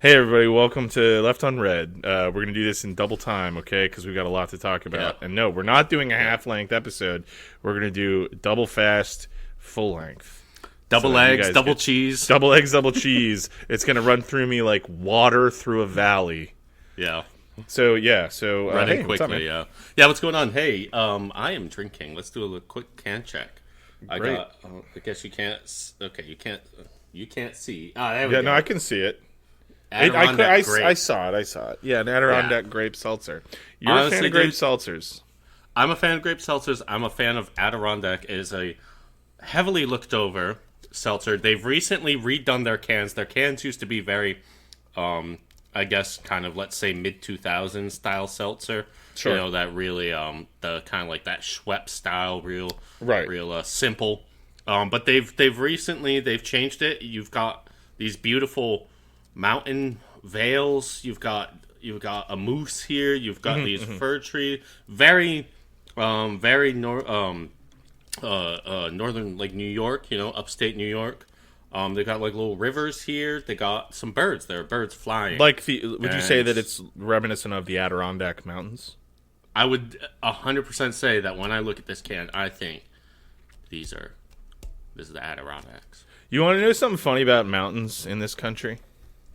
Hey everybody, welcome to Left Unread. We're going to do this in double time, okay, because we've got a lot to talk about. Yeah. And no, we're not doing a half-length episode. We're going to do double fast, full length. Double eggs, double cheese. Double eggs, double cheese. It's going to run through me like water through a valley. Yeah. So, running hey, quickly, yeah. Yeah, what's going on? Hey, I am drinking. Let's do a quick can check. Great. I guess you can't, okay, you can't see. There we go. No, I can see it. I saw it. Yeah, an Adirondack grape seltzer. You're a fan of grape seltzers. I'm a fan of grape seltzers. I'm a fan of Adirondack. It is a heavily looked over seltzer. They've recently redone their cans. Their cans used to be very, I guess, kind of, let's say, mid-2000s style seltzer. Sure. You know, that really, the kind of like that Schweppes style, real simple. But they've recently changed it. You've got these beautiful mountain vales. You've got a moose here. You've got these fir trees. Very northern, like New York. You know, upstate New York. They got like little rivers here. They got some birds. There are birds flying. Would you say that it's reminiscent of the Adirondack Mountains? I would 100% say that when I look at this can, I think this is the Adirondacks. You want to know something funny about mountains in this country?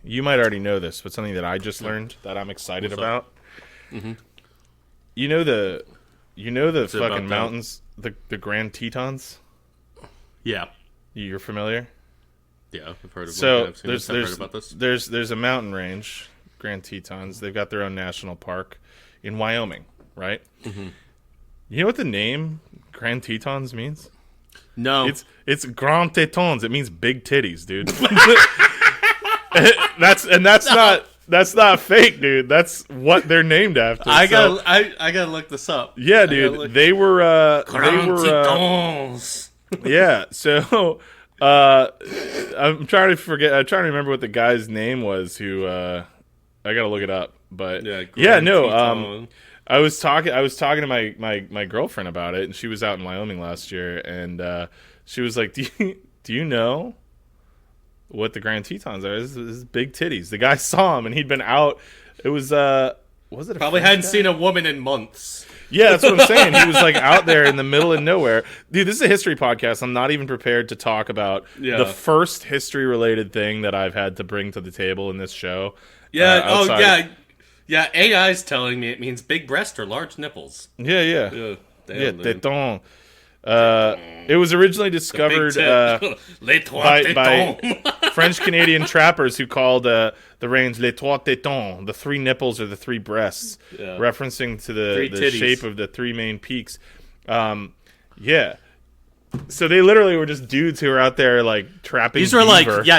You might already know this, but something that I just learned that I'm excited about. Mm-hmm. You know the fucking mountains, the Grand Tetons? Yeah. You're familiar? Yeah, I've heard of heard about this. There's a mountain range, Grand Tetons. They've got their own national park in Wyoming, right? Mm-hmm. You know what the name Grand Tetons means? No. It's Grand Tetons. It means big titties, dude. That's not fake, dude. That's what they're named after. I gotta look this up. Yeah, dude. They were Tetons. Yeah. So I'm trying to remember what the guy's name was. Who I gotta look it up. But I was talking to my girlfriend about it, and she was out in Wyoming last year, and she was like, "Do you know what the Grand Tetons are?" This is big titties. The guy saw him, and he'd been out. It was it probably hadn't seen a woman in months. Yeah, that's what I'm saying. He was like out there in the middle of nowhere. Dude, this is a history podcast. I'm not even prepared to talk about the first history related thing that I've had to bring to the table in this show. Yeah. Yeah, AI's telling me it means big breast or large nipples. Yeah. Téton. It was originally discovered by French-Canadian trappers who called the range Les Trois Tétons, the three nipples or the three breasts, referencing to the shape of the three main peaks. So they literally were just dudes who were out there like trapping beaver.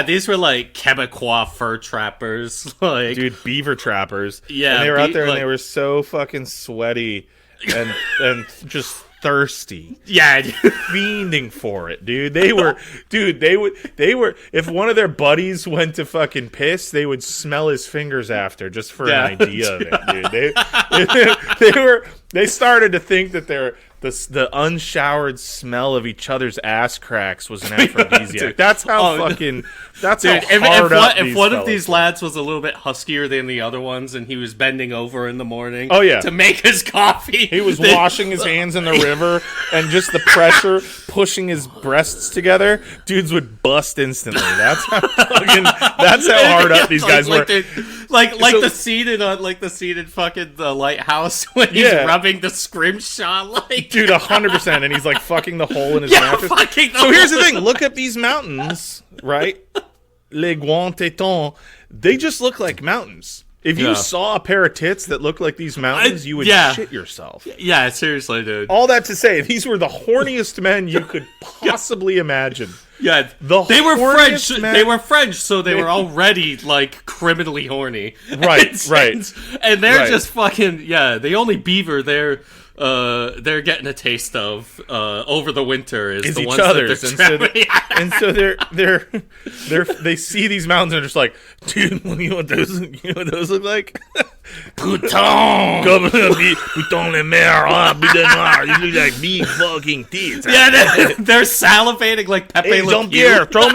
These were like Quebecois fur trappers. Like, dude, beaver trappers. Yeah. And they were out there and they were so fucking sweaty and just thirsty. Yeah. Fiending for it, dude. They were if one of their buddies went to fucking piss, they would smell his fingers after just for an idea of it, dude. They started to think that the unshowered smell of each other's ass cracks was an aphrodisiac. That's how fucking. That's dude, how hard up if one of these lads was a little bit huskier than the other ones, and he was bending over in the morning, to make his coffee, he was washing his hands in the river, and just the pressure pushing his breasts together, dudes would bust instantly. That's how hard up these guys were. The scene in fucking The Lighthouse when he's rubbing the scrimshaw, like. Dude, 100%, and he's like fucking the hole in his mattress. So here's the thing: look at these mountains, right? Les Grands Tétons. They just look like mountains. If you saw a pair of tits that looked like these mountains, you would shit yourself. Yeah, seriously, dude. All that to say, these were the horniest men you could possibly imagine. Yeah, they were French. They were French, so they were already like criminally horny. Right. And they're just fucking the only beaver they're getting a taste of over the winter is the each ones other's, and so they see these mountains and they're just like, dude, you know what those look like? Putain, putain de mer, you look like big fucking tits. Yeah, they're salivating like Pepe Le Pew. Jean-Pierre, throw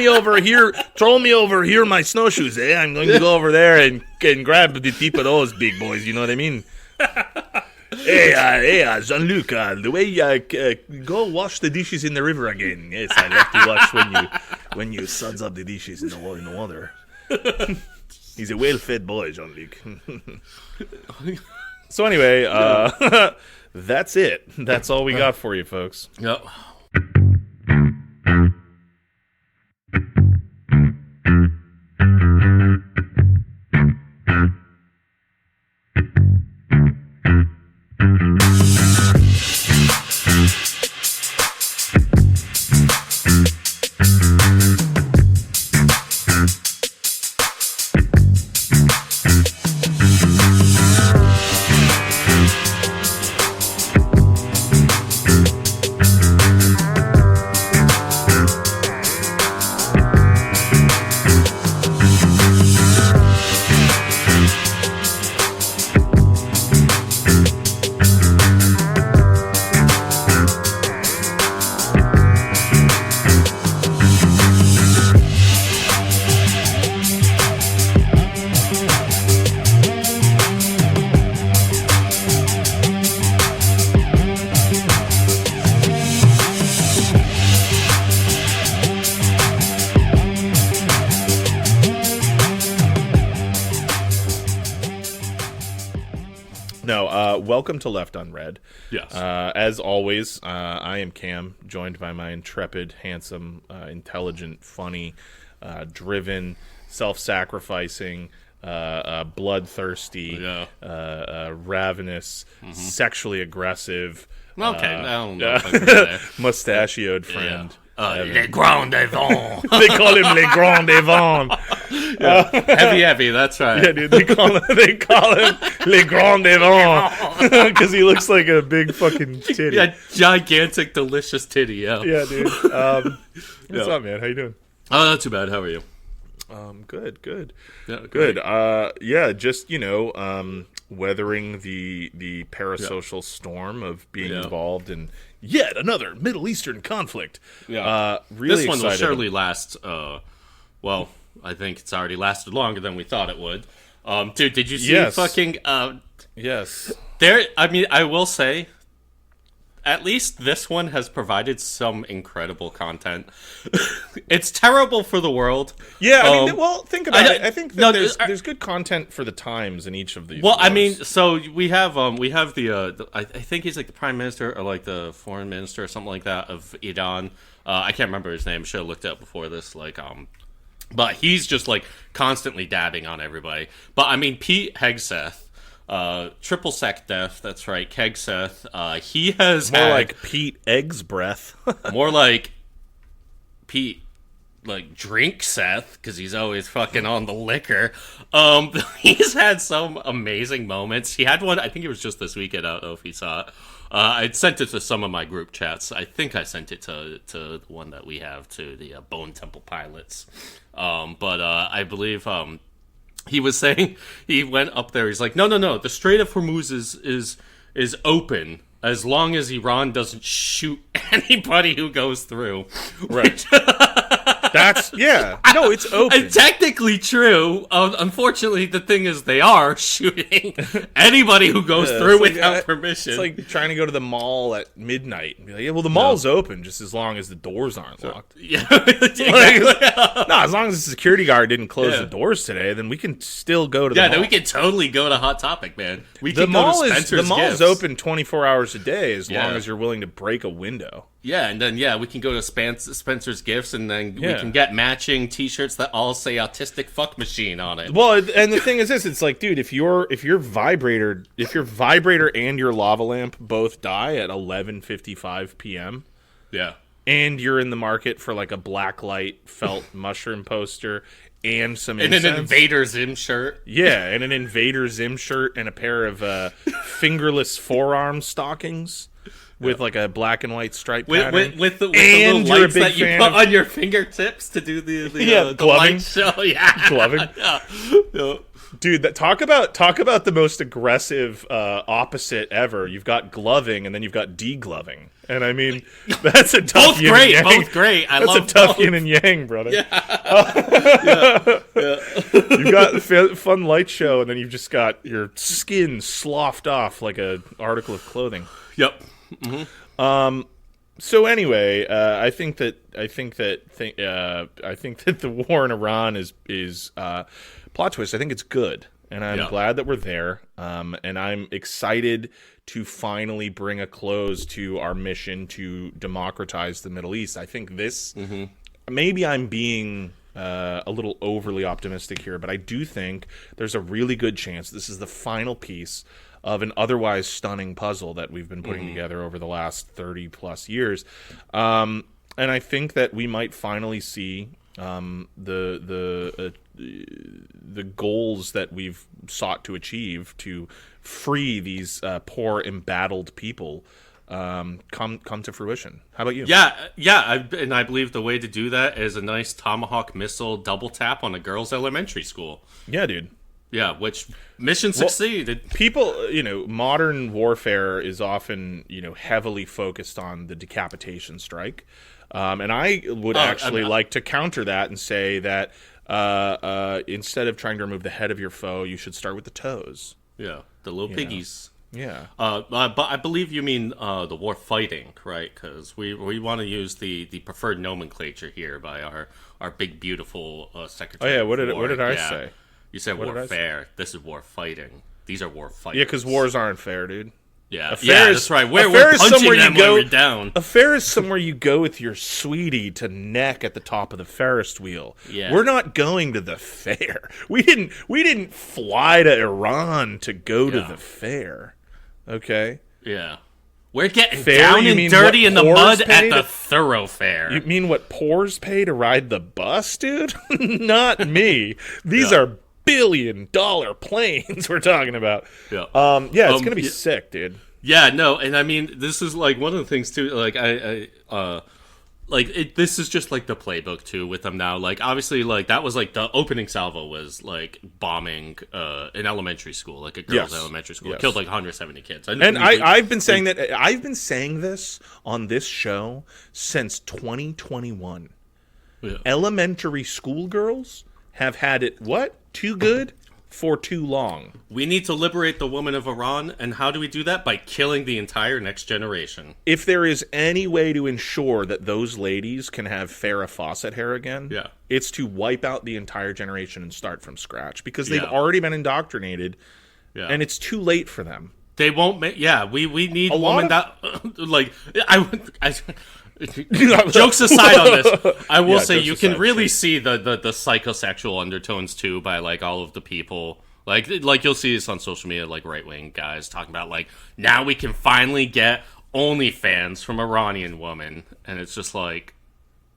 me over here my snowshoes, eh? I'm going to go over there and grab the tip of those big boys, you know what I mean? Hey, Jean-Luc, the way go wash the dishes in the river again. Yes, I like to watch when you suds up the dishes in the water. He's a well-fed boy, Jean-Luc. So anyway, that's it. That's all we got for you, folks. Yep. Welcome to Left Unread. Yes. As always, I am Cam, joined by my intrepid, handsome, intelligent, funny, driven, self-sacrificing, bloodthirsty, ravenous, sexually aggressive, mustachioed friend. Le Grand Devant. They call him Le Grand Devant. Heavy, that's right. Yeah, dude, they call him Le Grand Devant because he looks like a big fucking titty. Yeah, gigantic, delicious titty, yeah. Yeah, dude. What's up, man? How you doing? Oh, not too bad. How are you? Good. Yeah, good. Just, weathering the parasocial storm of being involved in yet another Middle Eastern conflict. Yeah. Really this one excited. will surely last, I think it's already lasted longer than we thought it would. Dude, did you see fucking... Yes. I will say, at least this one has provided some incredible content. It's terrible for the world. Yeah, think about it. I think that there's good content for the times in each of these. Well, wars. So we have the I think he's like the prime minister or like the foreign minister or something like that of Iran. I can't remember his name. Should have looked it up before this. But he's just like constantly dabbing on everybody. But Pete Hegseth. Triple sec death, that's right, Kegseth. He has more like Pete Eggs breath. More like Pete drink Seth, because he's always fucking on the liquor. He's had some amazing moments. He had one, I think it was just this weekend, I don't know if he saw it. I sent it to some of my group chats. I think I sent it to the one that we have, to the Bone Temple Pilots. But I believe he was saying, he went up there, he's like, no, the Strait of Hormuz is open as long as Iran doesn't shoot anybody who goes through. Right. No, it's open. It's technically true. Unfortunately, the thing is, they are shooting anybody who goes through without permission. It's like trying to go to the mall at midnight and be like, the mall's open just as long as the doors aren't locked. Yeah. As long as the security guard didn't close the doors today, then we can still go to the mall. Then we can totally go to Hot Topic, man. The mall is open 24 hours a day as long as you're willing to break a window. Yeah, and then we can go to Spencer's Gifts, and then we can get matching T-shirts that all say "autistic fuck machine" on it. Well, and the thing is this: it's like, dude, if your vibrator and your lava lamp both die at 11:55 p.m., and you're in the market for like a blacklight felt mushroom poster and some and incense. an Invader Zim shirt. Yeah, and an Invader Zim shirt and a pair of fingerless forearm stockings with like a black and white stripe pattern. With the little lights that you put on your fingertips to do the gloving. light show. Yeah, gloving. Yeah. Dude, talk about the most aggressive opposite ever. You've got gloving, and then you've got degloving, and I mean that's a tough both great, both great. That's a tough yin and yang, brother. Yeah. You've got a fun light show, and then you've just got your skin sloughed off like an article of clothing. Yep. Mm-hmm. So anyway, I think that the war in Iran is plot twist. I think it's good, and I'm glad that we're there. And I'm excited to finally bring a close to our mission to democratize the Middle East. I think this maybe I'm being a little overly optimistic here, but I do think there's a really good chance this is the final piece of an otherwise stunning puzzle that we've been putting together over the last 30 plus years. And I think that we might finally see the goals that we've sought to achieve to free these poor, embattled people come to fruition. How about you? Yeah. And I believe the way to do that is a nice Tomahawk missile double tap on a girls' elementary school. Yeah, dude. Yeah, which mission succeeded. People, modern warfare is often, heavily focused on the decapitation strike. And I would like to counter that and say that instead of trying to remove the head of your foe, you should start with the toes. Yeah, the little piggies. Yeah. But I believe you mean the war fighting, right? Because we want to use the preferred nomenclature here by our big, beautiful Secretary. Oh, yeah, what did I say? You said warfare. This is war fighting. These are war fighters. Yeah, because wars aren't fair, dude. Yeah, that's right. We're punching them when we're down. A fair is somewhere you go with your sweetie to neck at the top of the Ferris wheel. Yeah. We're not going to the fair. We didn't fly to Iran to go to the fair. Okay? Yeah. We're getting down and dirty in the mud at the thoroughfare. You mean what poors pay to ride the bus, dude? Not me. These are billion-dollar planes we're talking about. Yeah. It's gonna be sick, dude. Yeah, no, and I mean, this is like one of the things too. Like this is just like the playbook too with them now. Like obviously, like that was like the opening salvo was like bombing an elementary school, like a girls' elementary school. It killed like 170 kids. I've been saying that. I've been saying this on this show since 2021. Yeah. Elementary school girls have had it too good for too long. We need to liberate the woman of Iran, and how do we do that? By killing the entire next generation. If there is any way to ensure that those ladies can have Farrah Fawcett hair again, it's to wipe out the entire generation and start from scratch, because they've already been indoctrinated, and it's too late for them. They won't make... Yeah, we need a woman that... like, jokes aside on this, I will say you can really see the psychosexual undertones too by like all of the people like you'll see this on social media, like right-wing guys talking about like, now we can finally get OnlyFans from Iranian woman, and it's just like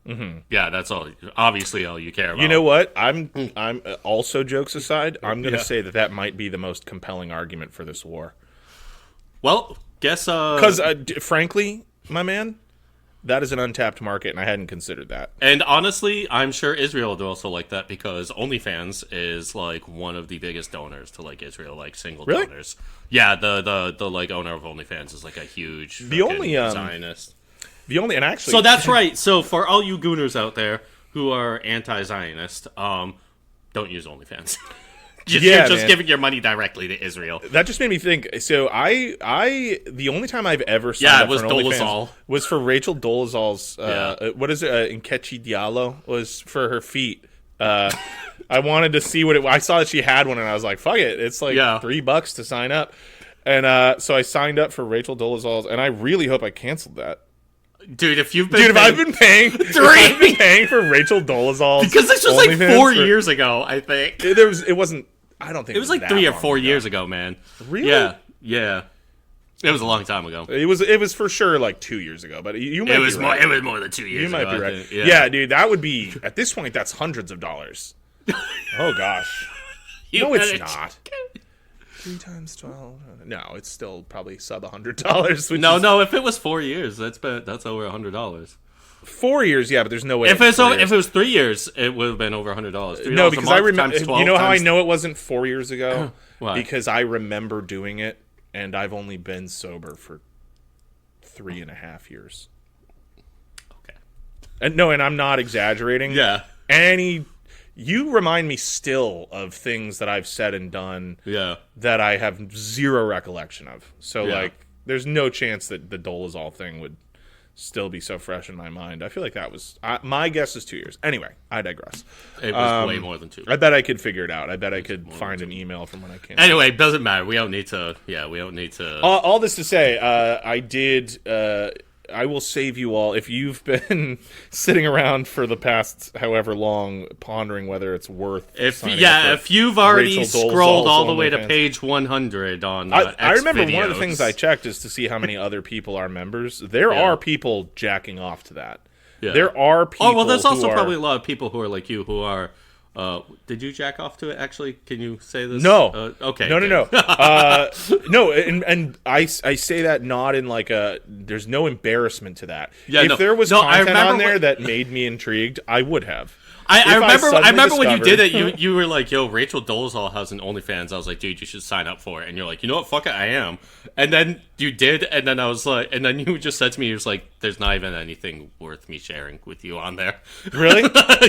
that's obviously all you care about. You know what, I'm also, jokes aside, I'm gonna say that might be the most compelling argument for this war. Well, guess because frankly, my man, that is an untapped market, and I hadn't considered that. And honestly, I'm sure Israel would also like that, because OnlyFans is like one of the biggest donors to like Israel, like single donors. Yeah, the like owner of OnlyFans is like a huge Zionist. And actually, so that's right. So for all you gooners out there who are anti-Zionist, don't use OnlyFans. You're just giving your money directly to Israel. That just made me think. So the only time I've ever signed up for an OnlyFans was for Rachel Dolezal's. What is it? Nkechi Diallo was for her feet. I wanted to see what I saw that she had one, and I was like, "Fuck it!" It's like $3 to sign up, and so I signed up for Rachel Dolezal's, and I really hope I canceled that. Dude, if I've been paying for Rachel Dolezal's, because this was like 4 years ago, I think. It wasn't. I don't think it was like 3 or 4 years ago, man. Really? Yeah. It was a long time ago. It was for sure like 2 years ago, but you might be right. It was more than 2 years ago. You might be right. Yeah, dude, that would be, at this point, that's hundreds of dollars. Oh gosh. No, it's not. 3 times 12. No, it's still probably sub $100. No. If it was 4 years, that's over $100. 4 years, yeah, but there's no way. If it was 3 years, it would have been over $100. No, because I remember. You know how I know it wasn't 4 years ago? Because I remember doing it, and I've only been sober for 3.5 years. Okay. And I'm not exaggerating. Yeah. You remind me still of things that I've said and done. Yeah. That I have zero recollection of. So there's no chance that the Dolezal thing would still be so fresh in my mind. I feel like that was my guess is 2 years. Anyway, I digress. It was way more than 2. I bet I could figure it out. I bet I could find an email from when I came. Anyway, it doesn't matter. We don't need to. Yeah, we don't need to. All this to say, I did. I will save you all if you've been sitting around for the past however long pondering whether it's worth. If you've already scrolled all the way to page 100 on. I remember one of the things I checked is to see how many other people are members. There are people jacking off to that. Yeah. There are people. Oh well, there's also probably a lot of people who are like you who are. Did you jack off to it? Actually, can you say this? No. Okay. No. No, and I say that not in like there's no embarrassment to that. Yeah, if there was content on there that made me intrigued, I would have. I remember when you did it, you were like, yo, Rachel Dolezal has an OnlyFans. I was like, dude, you should sign up for it. And you're like, you know what, fuck it, I am. And then you did, and then I was like, and then you just said to me, you was like, there's not even anything worth me sharing with you on there. Really?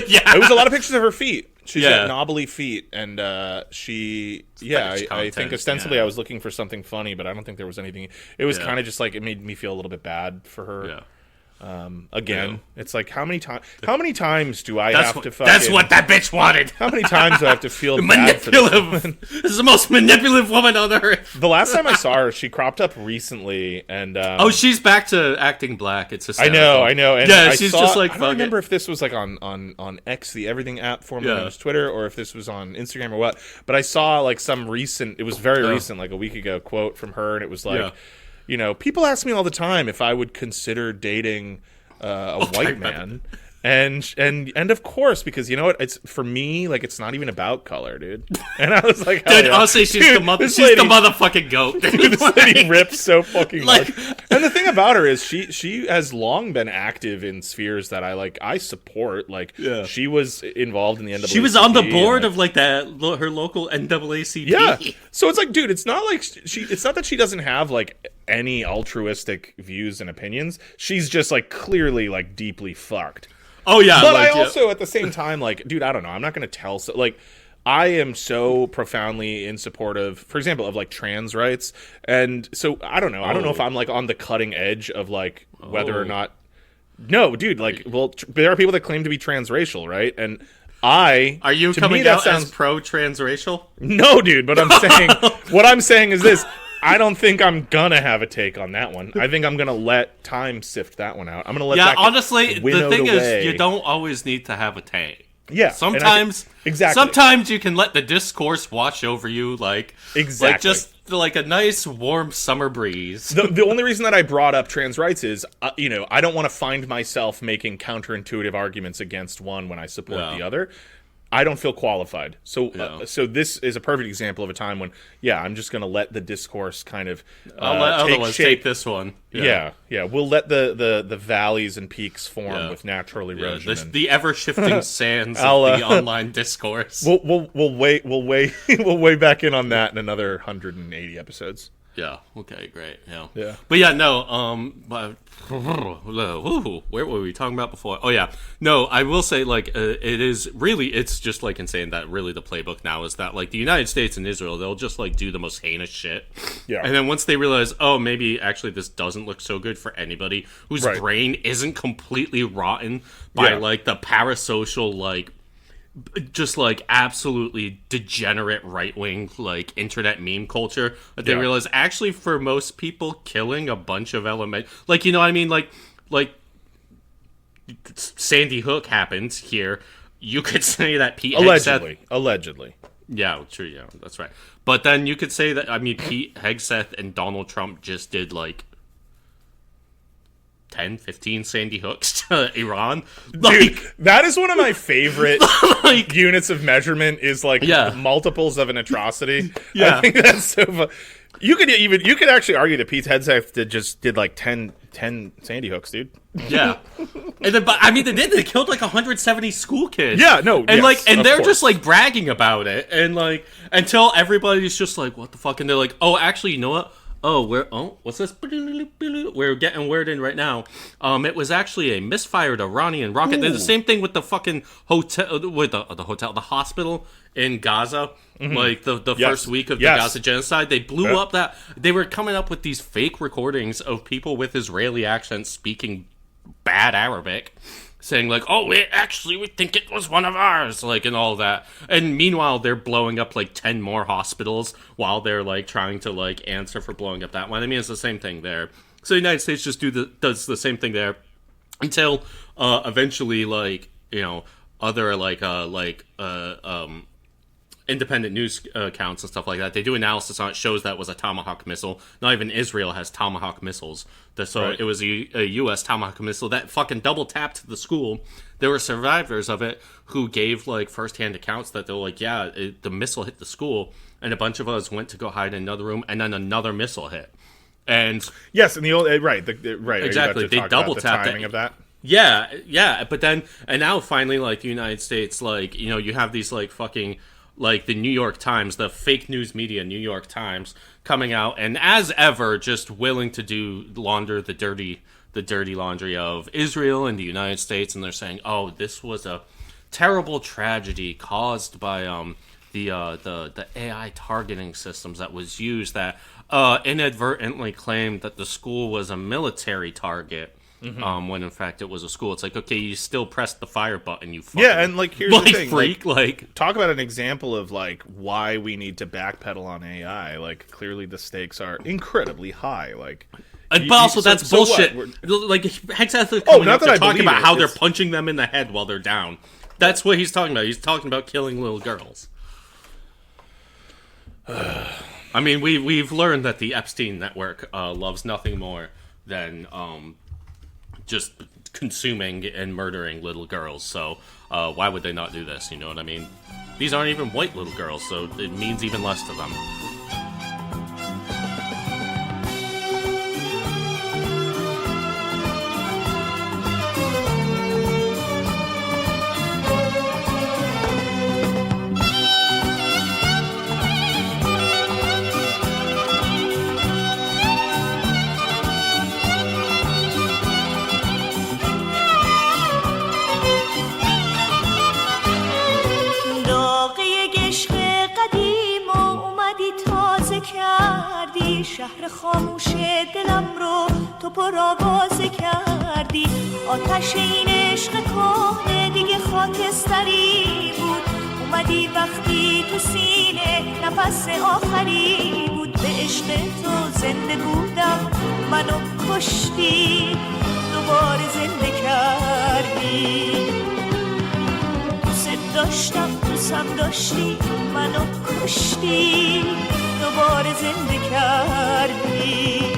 Yeah. It was a lot of pictures of her feet. She's got knobbly feet, and I think ostensibly I was looking for something funny, but I don't think there was anything. It was kind of just like, it made me feel a little bit bad for her. Yeah. Again, it's like how many times do I have to fucking... That's what that bitch wanted. How many times do I have to feel bad for this woman? This is the most manipulative woman on earth. The last time I saw her, she cropped up recently, and she's back to acting black. It's hysterical. I know. And she's just like, I don't remember if this was like on X, the everything app, formerly known as Twitter, or if this was on Instagram or what. But I saw like some recent. It was very recent, like a week ago, quote from her, and it was like. Yeah. You know, people ask me all the time if I would consider dating a white man, and of course, because you know what, it's for me, like it's not even about color, dude. And I was like, dude, I'll say she's the motherfucking goat. Dude, this lady rips so fucking much. And the thing about her is she has long been active in spheres that I support. Like, she was involved in the NAACP. She was on the board of like that her local NAACP. Yeah. So it's like, dude, it's not like it's not that she doesn't have like any altruistic views and opinions. She's just like clearly like deeply fucked. Oh yeah, but I also at the same time, like, dude, I don't know. I'm not gonna tell. So, like, I am so profoundly in support of, for example, of like trans rights, and so I don't know. I don't know if I'm like on the cutting edge of like whether or not. No, dude. Like, well, there are people that claim to be transracial, right? And are you coming out as pro-transracial? No, dude. But what I'm saying is this. I don't think I'm gonna have a take on that one. I think I'm gonna let time sift that one out. I'm gonna let that honestly, the thing is, you don't always need to have a take. Yeah. Sometimes you can let the discourse wash over you, like just like a nice warm summer breeze. The only reason that I brought up trans rights is, I don't want to find myself making counterintuitive arguments against one when I support the other. I don't feel qualified. So so this is a perfect example of a time when, I'm just going to let the discourse kind of take this one. Yeah. We'll let the valleys and peaks form with natural erosion. The ever-shifting sands of the online discourse. We'll weigh back in on that in another 180 episodes. Yeah. Okay. Great. Yeah. But yeah, no. Where were we talking about before? Oh yeah. No, I will say like it's just like insane that really the playbook now is that like the United States and Israel, they'll just like do the most heinous shit. Yeah. And then once they realize, oh, maybe actually this doesn't look so good for anybody whose brain isn't completely rotten by like the parasocial like. Just like absolutely degenerate right-wing like internet meme culture that they realize actually for most people killing a bunch of like, you know what I mean, like Sandy Hook happened here. You could say that Pete allegedly yeah, true, yeah, that's right. But then you could say that Pete Hegseth and Donald Trump just did like 10, 15 Sandy Hooks to Iran. Dude, that is one of my favorite units of measurement is multiples of an atrocity. Yeah. I think that's so fun. You could actually argue that Pete Hegseth just did 10 Sandy Hooks, dude. Yeah. And then, but I mean, they killed 170 school kids. Yeah, no, and they're just bragging about it, and until everybody's just what the fuck, and they're like, oh, actually, you know what? What's this? We're getting word in right now. It was actually a misfired Iranian rocket. The same thing with the fucking hotel, the hospital in Gaza. Mm-hmm. The first week of the Gaza genocide, they blew up that. They were coming up with these fake recordings of people with Israeli accents speaking bad Arabic, saying we think it was one of ours, and all that. And meanwhile, they're blowing up 10 more hospitals while they're trying to answer for blowing up that one. I mean, it's the same thing there. So the United States just does the same thing there until eventually other independent news accounts and stuff like that, they do analysis on it, shows that it was a Tomahawk missile. Not even Israel has Tomahawk missiles. So It was a U.S. Tomahawk missile that fucking double tapped the school. There were survivors of it who gave first-hand accounts that they're the missile hit the school, and a bunch of us went to go hide in another room, and then another missile hit. And yes, and the old exactly, they double tapped the timing of that. Yeah, but then and now finally the United States you have these fucking the New York Times, the fake news media New York Times coming out and as ever just willing to launder the dirty laundry of Israel and the United States, and they're saying, oh, this was a terrible tragedy caused by the AI targeting systems that was used that inadvertently claimed that the school was a military target. Mm-hmm. When in fact it was a school. It's okay, you still pressed the fire button, you fucking and here's the thing, freak. Talk about an example of why we need to backpedal on AI. Clearly the stakes are incredibly high. But also that's bullshit. Hegseth talking about how they're punching them in the head while they're down. That's what he's talking about. He's talking about killing little girls. I mean, we've learned that the Epstein network loves nothing more than just consuming and murdering little girls. So why would they not do this? You know what I mean? These aren't even white little girls, so it means even less to them. شهر خاموش دلم رو تو پر آوازه کردی آتش این عشق کهنه دیگه خاکستری بود اومدی وقتی تو سینه نفس آخری بود به عشق تو زنده بودم منو کشتی دوباره زنده کردی دوست داشتم دوستم داشتی منو کشتی دوباره زنده کردی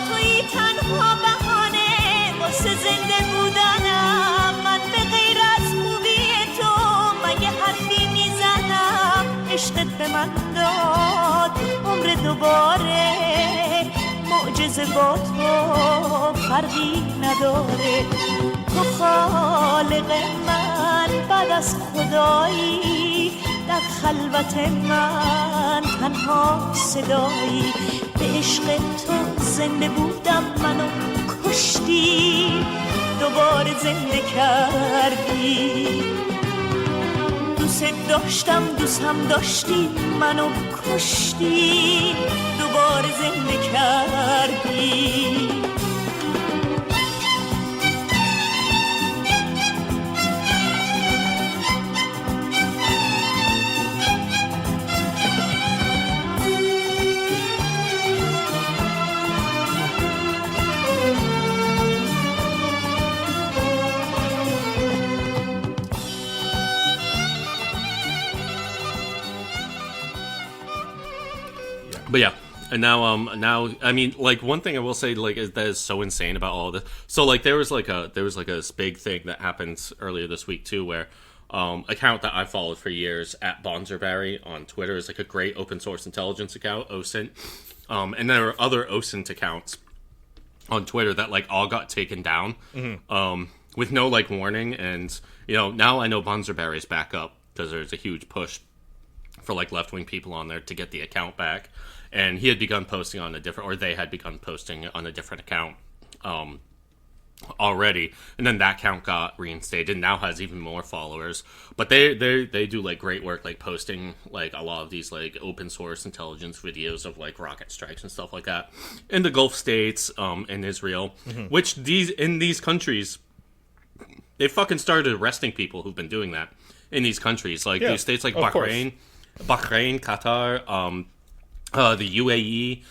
توی تنها بهانه واسه زنده بودنم من به غیر از خوبی تو مگه حرفی میزنم عشقت به من داد عمر دوباره معجزه با تو فرقی نداره تو خالق من بعد از خدایی در خلوت من تنها صدایی به عشق تو زنده بودم منو کشتی دوباره زنده کردی دوست داشتم دوستم داشتی منو کشتی دوباره زنده کردی But yeah. And now, I mean, like, one thing I will say, like, that is so insane about all of this. So, like, there was like a big thing that happened earlier this week too, where account that I followed for years at Bonzerberry on Twitter is like a great open source intelligence account, OSINT. And there are other OSINT accounts on Twitter that like all got taken down with no like warning. And now I know Bonzerberry is back up because there's a huge push for like left wing people on there to get the account back. And he had begun posting on they had begun posting on a different account already, and then that account got reinstated and now has even more followers. But they do like great work, like posting like a lot of these like open source intelligence videos of like rocket strikes and stuff like that in the Gulf states, in Israel, which in these countries they fucking started arresting people who've been doing that in these countries, like these states like Bahrain, Qatar, the UAE,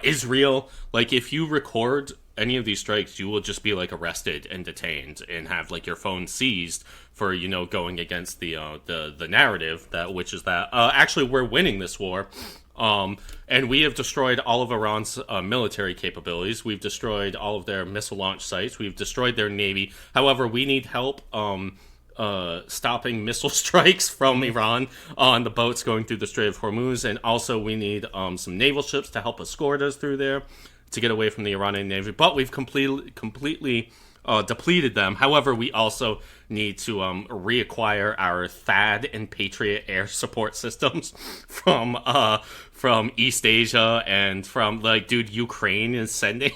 Israel. Like, if you record any of these strikes, you will just be like arrested and detained and have like your phone seized for going against the narrative which is that actually we're winning this war, and we have destroyed all of Iran's military capabilities. We've destroyed all of their missile launch sites. We've destroyed their navy. However, we need help stopping missile strikes from Iran on the boats going through the Strait of Hormuz, and also we need some naval ships to help escort us through there to get away from the Iranian navy. But we've completely depleted them. However, we also need to reacquire our THAAD and Patriot air support systems from East Asia, and from Ukraine is sending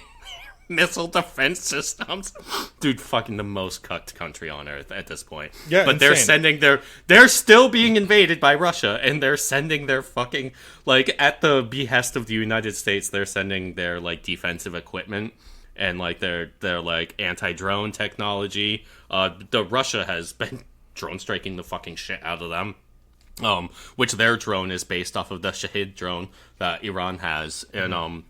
missile defense systems. Dude, fucking the most cucked country on earth at this point. Yeah, but insane. They're still being invaded by Russia, and they're sending their fucking, like, at the behest of the United States, they're sending their like defensive equipment and like their like anti-drone technology. The Russia has been drone striking the fucking shit out of them. Which their drone is based off of the Shahid drone that Iran has. And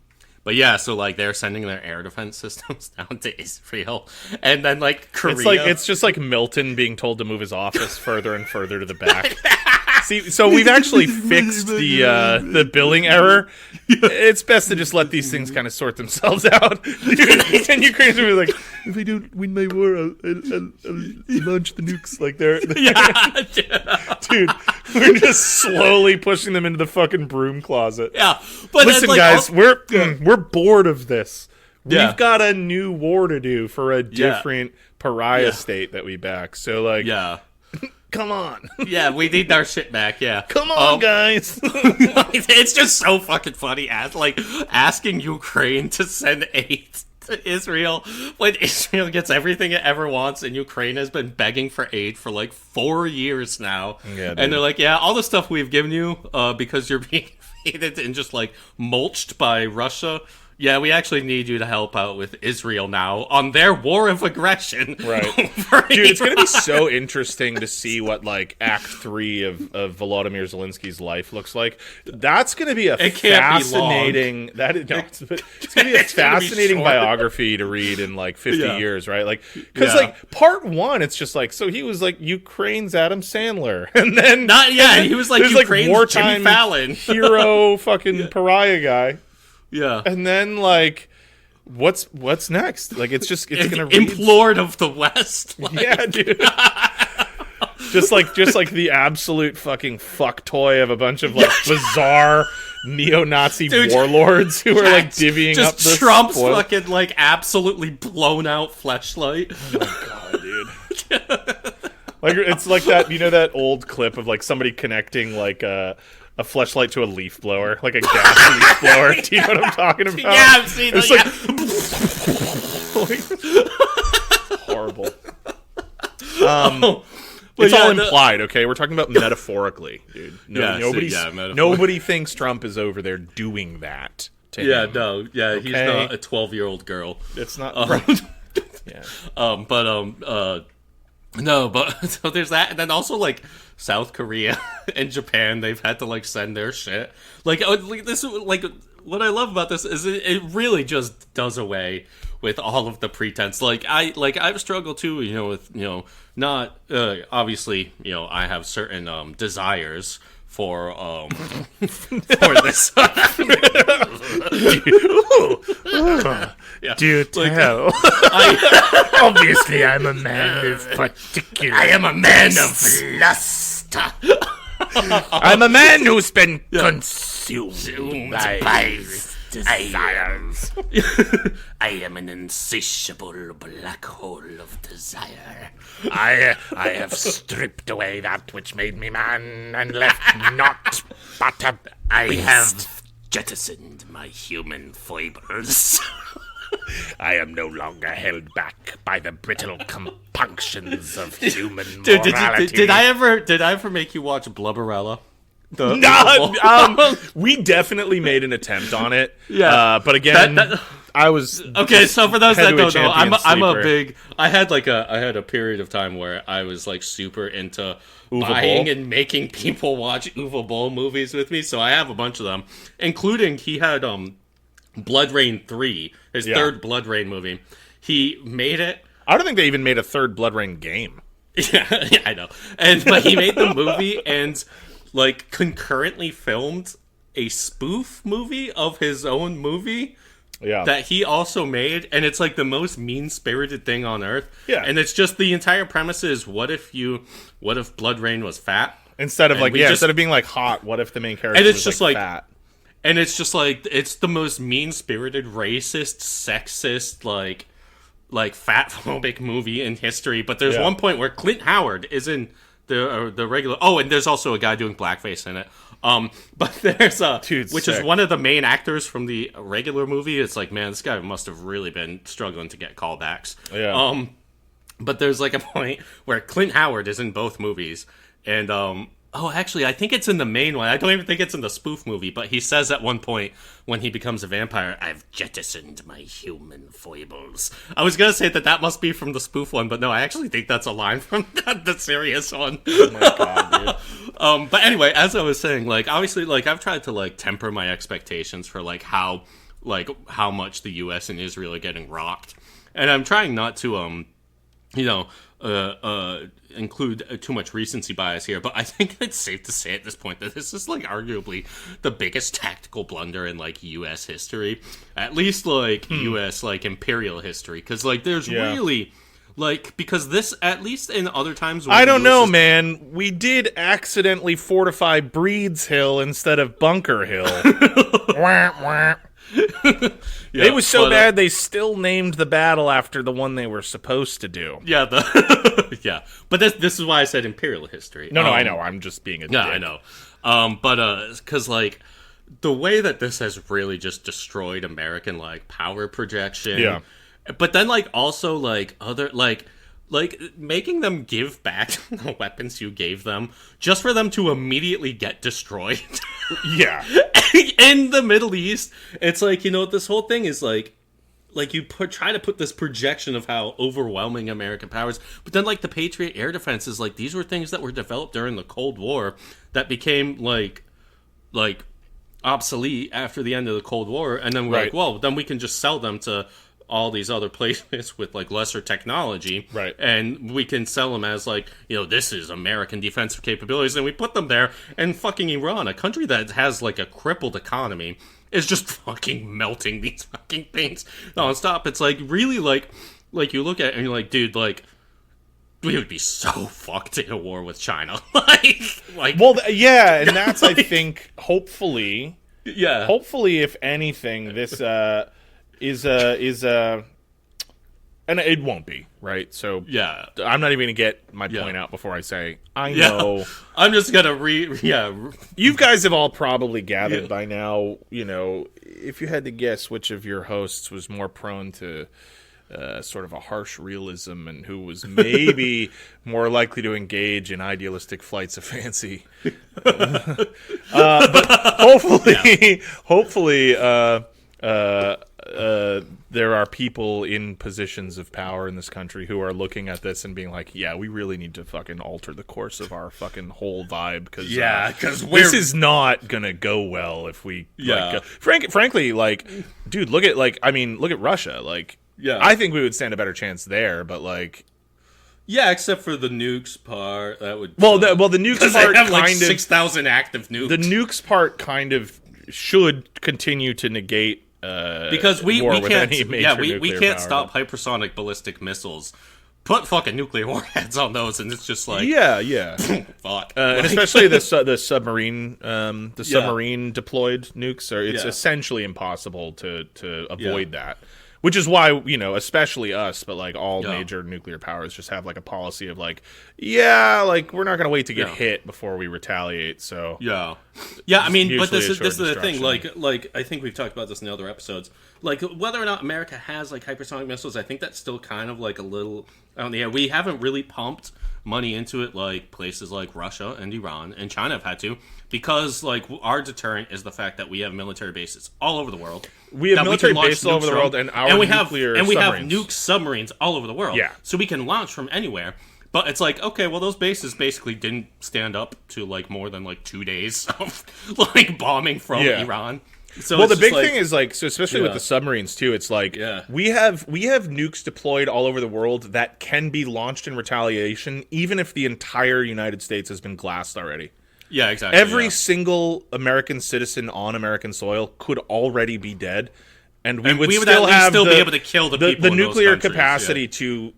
but yeah, so like they're sending their air defense systems down to Israel, and then like Korea. It's just like Milton being told to move his office further and further to the back. See, so we've actually fixed the billing error. It's best to just let these things kind of sort themselves out. And Ukrainians will be like, if I don't win my war, I'll launch the nukes. Like dude, we're just slowly pushing them into the fucking broom closet. Yeah, but listen, then, like, guys, we're bored of this. Yeah. We've got a new war to do for a different pariah state that we back. So like, come on. Yeah, we need our shit back, yeah. Come on, guys. It's just so fucking funny asking Ukraine to send aid to Israel when Israel gets everything it ever wants, and Ukraine has been begging for aid for like 4 years now. Yeah, and they're like, all the stuff we've given you because you're being invaded and just like mulched by Russia. Yeah, we actually need you to help out with Israel now on their war of aggression. Right. Dude, it's going to be so interesting to see what, like, Act 3 of Volodymyr Zelensky's life looks like. That's going to be it's going to be a fascinating biography to read in, like, 50 years, right? Like, because, like, part 1, it's just like, so he was, like, Ukraine's Adam Sandler. And then... he was, like, Ukraine's wartime Jimmy Fallon. Hero fucking pariah guy. Yeah, and then like, what's next? Like, it's gonna implored of the West. Like. Yeah, dude. just like the absolute fucking fuck toy of a bunch of like bizarre neo-Nazi warlords who are like divvying up the Trump's fucking like absolutely blown out fleshlight. Oh my god, dude. Like, it's like that, that old clip of like somebody connecting like a fleshlight to a leaf blower, like a gas leaf blower. Do you know what I'm talking about? Yeah, I've seen that. Horrible. It's all implied, okay? We're talking about metaphorically, dude. Nobody thinks Trump is over there doing that to him. He's not a 12-year-old girl. It's not. No, but so there's that, and then also like South Korea and Japan, they've had to like send their shit. Like this, like what I love about this is it really just does away with all of the pretense. I've struggled too, with not obviously I have certain desires for this. Do tell. Obviously, I'm a man of particular. I am a man of lust. I'm a man who's been consumed by desires. I am an insatiable black hole of desire. I have stripped away that which made me man and left naught but a I beast. have jettisoned my human foibles. I am no longer held back by the brittle compunctions of human morality. Did I ever make you watch Blubberella? We definitely made an attempt on it. Yeah. But again, I was okay. So for those that don't know, I'm a sleeper. big. I had a period of time where I was like super into buying and making people watch Uwe Boll movies with me. So I have a bunch of them, including he had Blood Rain 3, his third Blood Rain movie. He made it. I don't think they even made a third Blood Rain game. Yeah, I know. But he made the movie and like concurrently filmed a spoof movie of his own movie that he also made, and it's like the most mean-spirited thing on earth. Yeah. And it's just the entire premise is what if Blood Rain was fat? Instead of instead of being like hot, what if the main character and it's was just like like fat? And it's just like it's the most mean-spirited, racist, sexist, like fat-phobic movie in history. But there's one point where Clint Howard is in the regular. Oh, and there's also a guy doing blackface in it. But there's which is one of the main actors from the regular movie. It's like, man, this guy must have really been struggling to get callbacks. Yeah. But there's like a point where Clint Howard is in both movies, and actually, I think it's in the main one. I don't even think it's in the spoof movie, but he says at one point when he becomes a vampire, "I've jettisoned my human foibles." I was gonna say that must be from the spoof one, but no, I actually think that's a line from the serious one. Oh my god, dude. But anyway, as I was saying, like obviously, like I've tried to like temper my expectations for like how much the U.S. and Israel are getting rocked, and I'm trying not to include too much recency bias here, but I think it's safe to say at this point that this is like arguably the biggest tactical blunder in like U.S. history, at least like U.S. like imperial history, because like there's really like because this at least in other times I don't know, man. We did accidentally fortify Breeds Hill instead of Bunker Hill. Wah, wah. It was so bad they still named the battle after the one they were supposed to do. Yeah, but this is why I said imperial history. No, I know. I'm just being a dick. I know. But because like the way that this has really just destroyed American like power projection. Yeah. But then like also like other like making them give back the weapons you gave them just for them to immediately get destroyed. Yeah. In the Middle East, it's like, this whole thing is like you try to put this projection of how overwhelming American power is, but then like the Patriot air defense is like these were things that were developed during the Cold War that became like obsolete after the end of the Cold War, and then we're like, well, then we can just sell them to all these other places with like lesser technology, right? And we can sell them as like, this is American defensive capabilities, and we put them there. And fucking Iran, a country that has like a crippled economy, is just fucking melting these fucking things nonstop. It's like really like you look at it and you're like, dude, like we would be so fucked in a war with China. And that's I think hopefully, if anything, this is and it won't be, right? So I'm not even gonna get my point out before I say I know. I'm just gonna You guys have all probably gathered by now. If you had to guess which of your hosts was more prone to sort of a harsh realism and who was maybe more likely to engage in idealistic flights of fancy, but hopefully. There are people in positions of power in this country who are looking at this and being like, yeah, we really need to fucking alter the course of our fucking whole vibe because this is not gonna go well if we frankly, like, dude, look at Russia, like, I think we would stand a better chance there, but like, Yeah, except for the nukes part. That would the nukes part they have like kind of 6,000 active nukes. The nukes part kind of should continue to negate because we can't stop hypersonic ballistic missiles. Put fucking nuclear warheads on those, and it's just like fuck. And especially the submarine, submarine deployed nukes it's essentially impossible to avoid that. Which is why, especially us, but like all major nuclear powers just have like a policy of like, like we're not going to wait to get hit before we retaliate. So I mean, but this is the thing. Like I think we've talked about this in other episodes. Like whether or not America has like hypersonic missiles, I think that's still kind of like a little. We haven't really pumped money into it like places like Russia and Iran and China have had to, because like our deterrent is the fact that we have military bases all over the world. We have military bases all over the world, and we have nuke submarines all over the world. Yeah, so we can launch from anywhere. But it's like, okay, well, those bases basically didn't stand up to like more than like 2 days of like bombing from Iran. So the big thing is like, so especially with the submarines too, it's like we have nukes deployed all over the world that can be launched in retaliation, even if the entire United States has been glassed already. Yeah, exactly. Every single American citizen on American soil could already be dead, and we would still be able to kill the people. The nuclear capacity to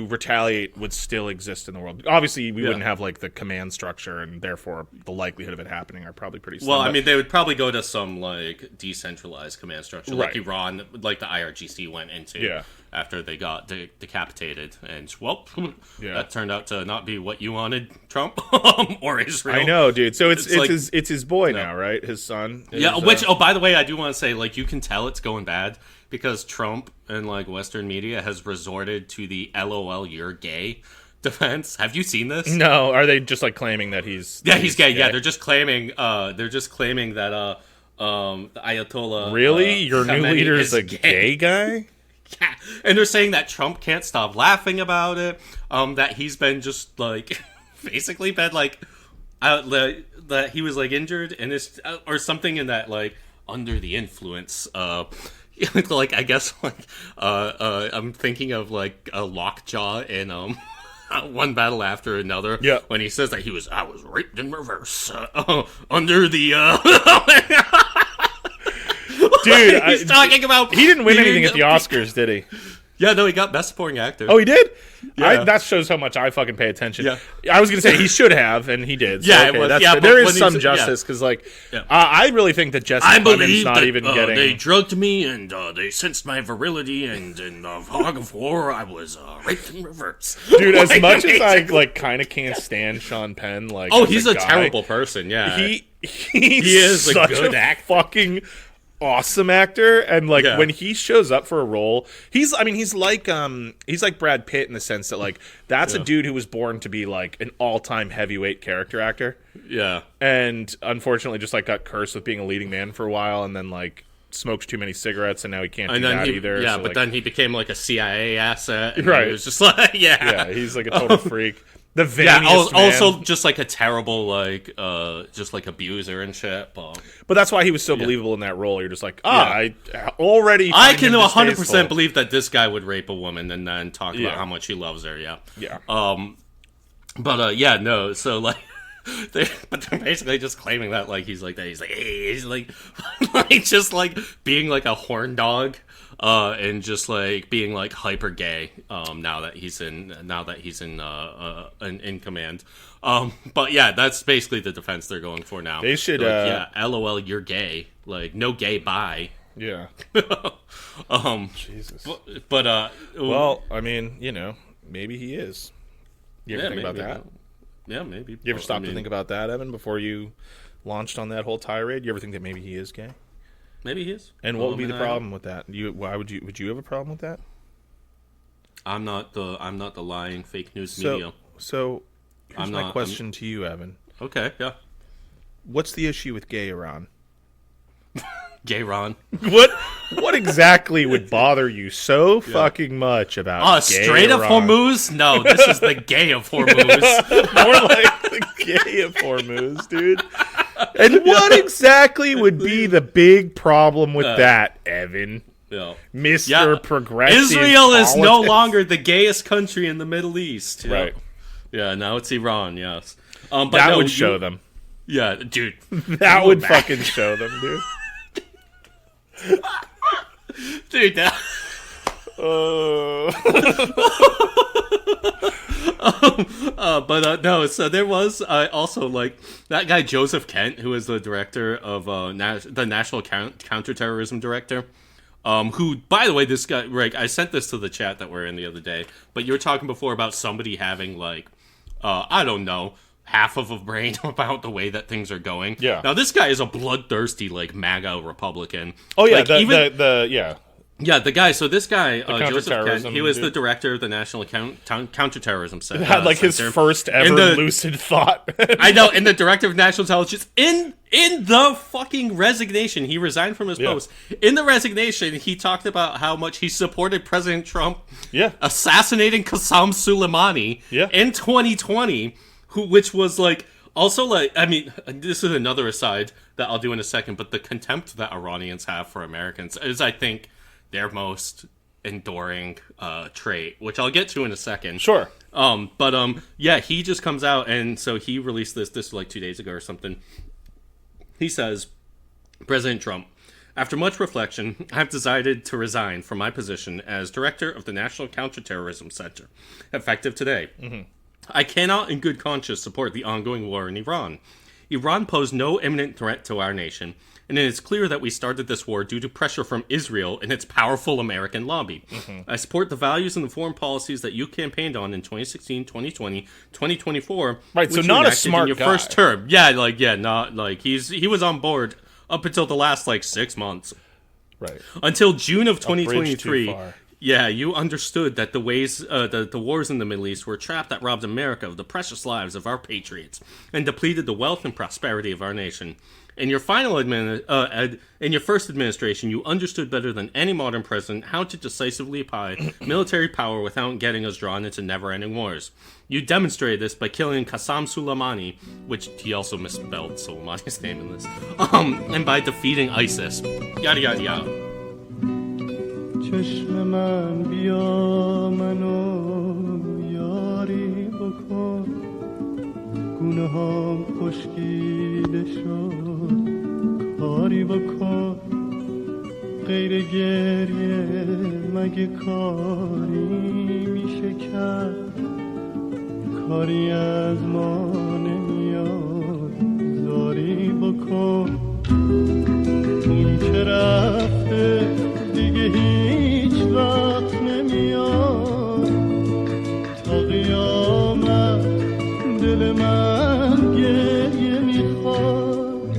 retaliate would still exist in the world. Obviously, we wouldn't have like the command structure, and therefore the likelihood of it happening are probably pretty slim. Well, I mean, they would probably go to some like decentralized command structure, like Iran, like the IRGC went into after they got decapitated, and that turned out to not be what you wanted, Trump or Israel. I know, dude. So it's his boy now, right? His son. By the way, I do want to say, like, you can tell it's going bad, because Trump and like Western media has resorted to the "LOL, you're gay" defense. Have you seen this? No. Are they just like claiming that he's gay? Yeah, they're just claiming that the Ayatollah. Really, your new leader is a gay guy? Yeah, and they're saying that Trump can't stop laughing about it. That he's been just like basically been like that he was like injured and this or something in that like under the influence. Like I guess like I'm thinking of like a Lockjaw in One Battle After Another. Yeah, when he says that I was raped in reverse under the. Dude, he's talking about. He didn't win anything at the Oscars, did he? Yeah, no, he got Best Supporting Actor. Oh, he did? Yeah. That shows how much I fucking pay attention. Yeah. I was going to say he should have, and he did. So, yeah, okay, there is some justice, because like, I really think that Jesse Clemens not even getting... they drugged me, and they sensed my virility, and in the fog of war, I was raped in reverse. Dude, as much as I like kind of can't stand Sean Penn, like, he's a terrible person, yeah. He is such a good actor. Fucking awesome actor, and like when he shows up for a role, he's like Brad Pitt in the sense that like that's a dude who was born to be like an all-time heavyweight character actor. Yeah. And unfortunately just like got cursed with being a leading man for a while, and then like smokes too many cigarettes, and now he can't do that either. Yeah, so, but then he became like a CIA asset, and right. He was just like he's like a total freak. The veiniest also man. just like a terrible like just like abuser and shit. But that's why he was so believable in that role. You're just like, I can 100% believe that this guy would rape a woman and then talk about how much he loves her. Yeah. No. So like, they're basically just claiming that like he's like that. He's like, hey, he's like, like just like being like a horn dog. And just like being like hyper gay now that he's in command. But yeah, that's basically the defense they're going for now. They should like, LOL, you're gay. Like no gay bye. Yeah. Jesus. But well, I mean, maybe he is. You ever think about that? Yeah, maybe. You ever stop to think about that, Evan, before you launched on that whole tirade? You ever think that maybe he is gay? Maybe he is. And what would be the problem with that? Would you have a problem with that? I'm not the lying fake news media. So here's my question to you, Evan. Okay, yeah. What's the issue with gay Iran? Gay Ron. What exactly would bother you so fucking much about gay Strait Iran? of Hormuz? No, this is the gay of Hormuz. More like the gay of Hormuz, dude. And what exactly would be the big problem with that, Evan? Mr. Progressive. Israel is no longer the gayest country in the Middle East. Right. Yeah, now it's Iran, yes. But that would show them. Yeah, dude. That would fucking show them, dude. Dude, that... no, so there was also, like, that guy Joseph Kent, who is the director of the National Counterterrorism Director, who, by the way, this guy, Rick, I sent this to the chat that we're in the other day, but you were talking before about somebody having, like, I don't know, half of a brain about the way that things are going. Yeah. Now, this guy is a bloodthirsty, like, MAGA Republican. Oh, yeah, like, Yeah, the guy. So this guy, Joseph Kent, he was the director of the National Counterterrorism Center. Had like his first ever lucid thought. I know, and the director of national intelligence in the fucking resignation, he resigned from his post. In the resignation, he talked about how much he supported President Trump assassinating Qasem Soleimani in 2020, which was like also like, I mean, this is another aside that I'll do in a second, but the contempt that Iranians have for Americans is, I think, their most enduring trait, which I'll get to in a second. Sure. Yeah, he just comes out, and so he released this was like 2 days ago or something. He says, President Trump, after much reflection, I've decided to resign from my position as director of the National Counterterrorism Center, effective today. Mm-hmm. I cannot in good conscience support the ongoing war in Iran. Iran posed no imminent threat to our nation, and it is clear that we started this war due to pressure from Israel and its powerful American lobby. Mm-hmm. I support the values and the foreign policies that you campaigned on in 2016, 2020, 2024. Right, so not a smart in your guy. First term. Not like he was on board up until the last like 6 months. Right. Until June of 2023. Yeah, you understood that the ways the wars in the Middle East were a trap that robbed America of the precious lives of our patriots and depleted the wealth and prosperity of our nation. In your in your first administration, you understood better than any modern president how to decisively apply military power without getting us drawn into never-ending wars. You demonstrated this by killing Qasem Soleimani, which he also misspelled Soleimani's name in this, and by defeating ISIS. Yada yada yada. چشم من بیا منو یاری بکن گونه هام خشکیده شد کاری بکن غیر گریه مگه کاری میشه کرد کاری از ما نمیاد زاری بکن اون که رفته دیگه هیچ وقت نمیاد تا قیامت دل من گریه میخواد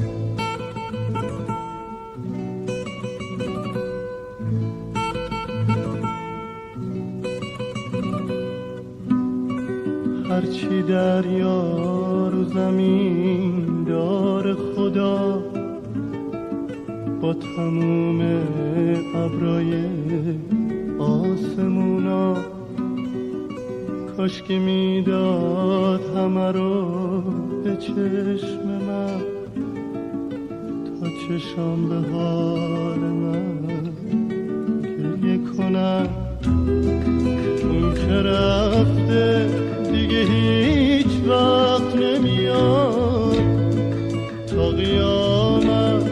هرچی دریا رو زمین دار خدا با تموم ابرای آسمونا کاش که میداد همه رو به چشم من تا چشام به حال من گریه کنم اون که رفته دیگه هیچ وقت نمیاد تا قیامت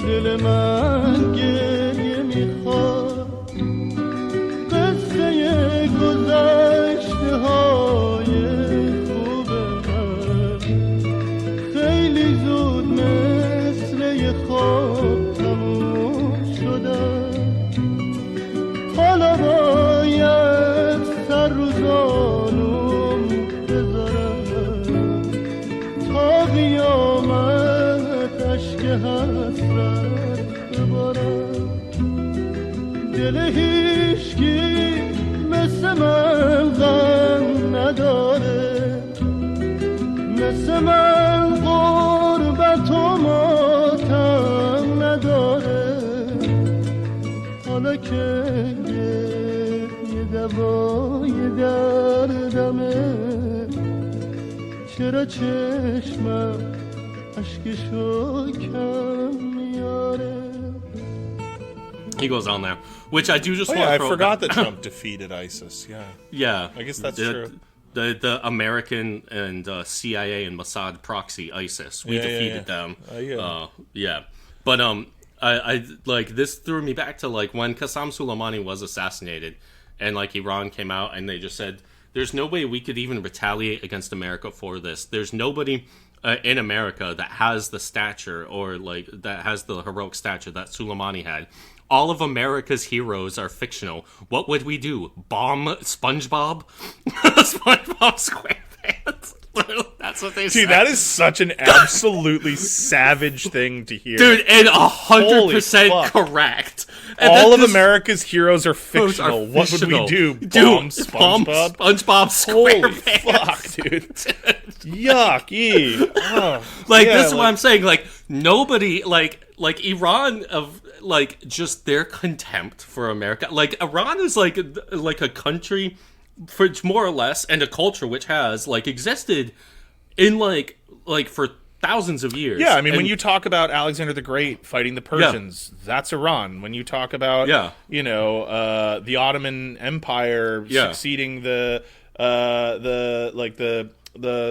دل من گریه میخواد قصه گذشته های خوب من خیلی زود مثل یه خواب تموم شدن حالا باید سر رو زانوم بذارم تا قیامت اشک حسرت ببارم دل هیچکی مثل من غم نداره مثل من غربت و ماتم نداره حالا که یه دوای دردمه چرا چشمم اشکشو کم میاره He goes on there, which I do just want to I forgot that Trump defeated ISIS. Yeah. Yeah. I guess that's true. The American and CIA and Mossad proxy ISIS. We defeated them. Yeah. But I like this threw me back to like when Qasem Soleimani was assassinated, and like Iran came out and they just said, "There's no way we could even retaliate against America for this. There's nobody in America that has the stature or like that has the heroic stature that Soleimani had. All of America's heroes are fictional. What would we do? Bomb SpongeBob? SpongeBob SquarePants?" That's what they said. Dude, that is such an absolutely savage thing to hear. Dude, and 100% correct. And all of America's heroes are fictional. What would we do? Bomb SpongeBob? SpongeBob SquarePants. Holy fuck, dude. Yuck. Oh, like, this is what I'm saying. Like, nobody, like Iran of, like, just their contempt for America. Like, Iran is, like a country, for more or less, and a culture which has, like, existed in, like for thousands of years. Yeah, I mean, when you talk about Alexander the Great fighting the Persians, that's Iran. When you talk about, the Ottoman Empire succeeding the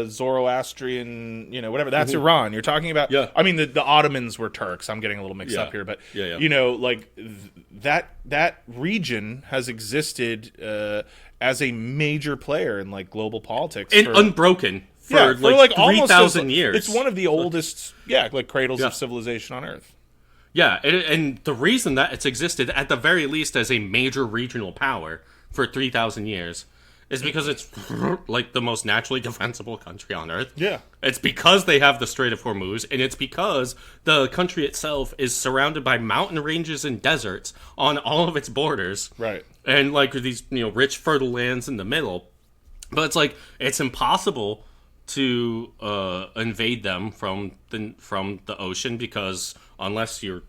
Zoroastrian, whatever, that's Iran. You're talking about, I mean, the Ottomans were Turks. I'm getting a little mixed up here, but, that region has existed as a major player in, like, global politics. And unbroken. For like 3,000 years. It's one of the oldest, cradles of civilization on Earth. Yeah, and the reason that it's existed, at the very least, as a major regional power for 3,000 years is because it's, like, the most naturally defensible country on Earth. Yeah. It's because they have the Strait of Hormuz, and it's because the country itself is surrounded by mountain ranges and deserts on all of its borders. Right. And, like, these, rich, fertile lands in the middle. But it's, like, it's impossible to invade them from the ocean, because unless you're,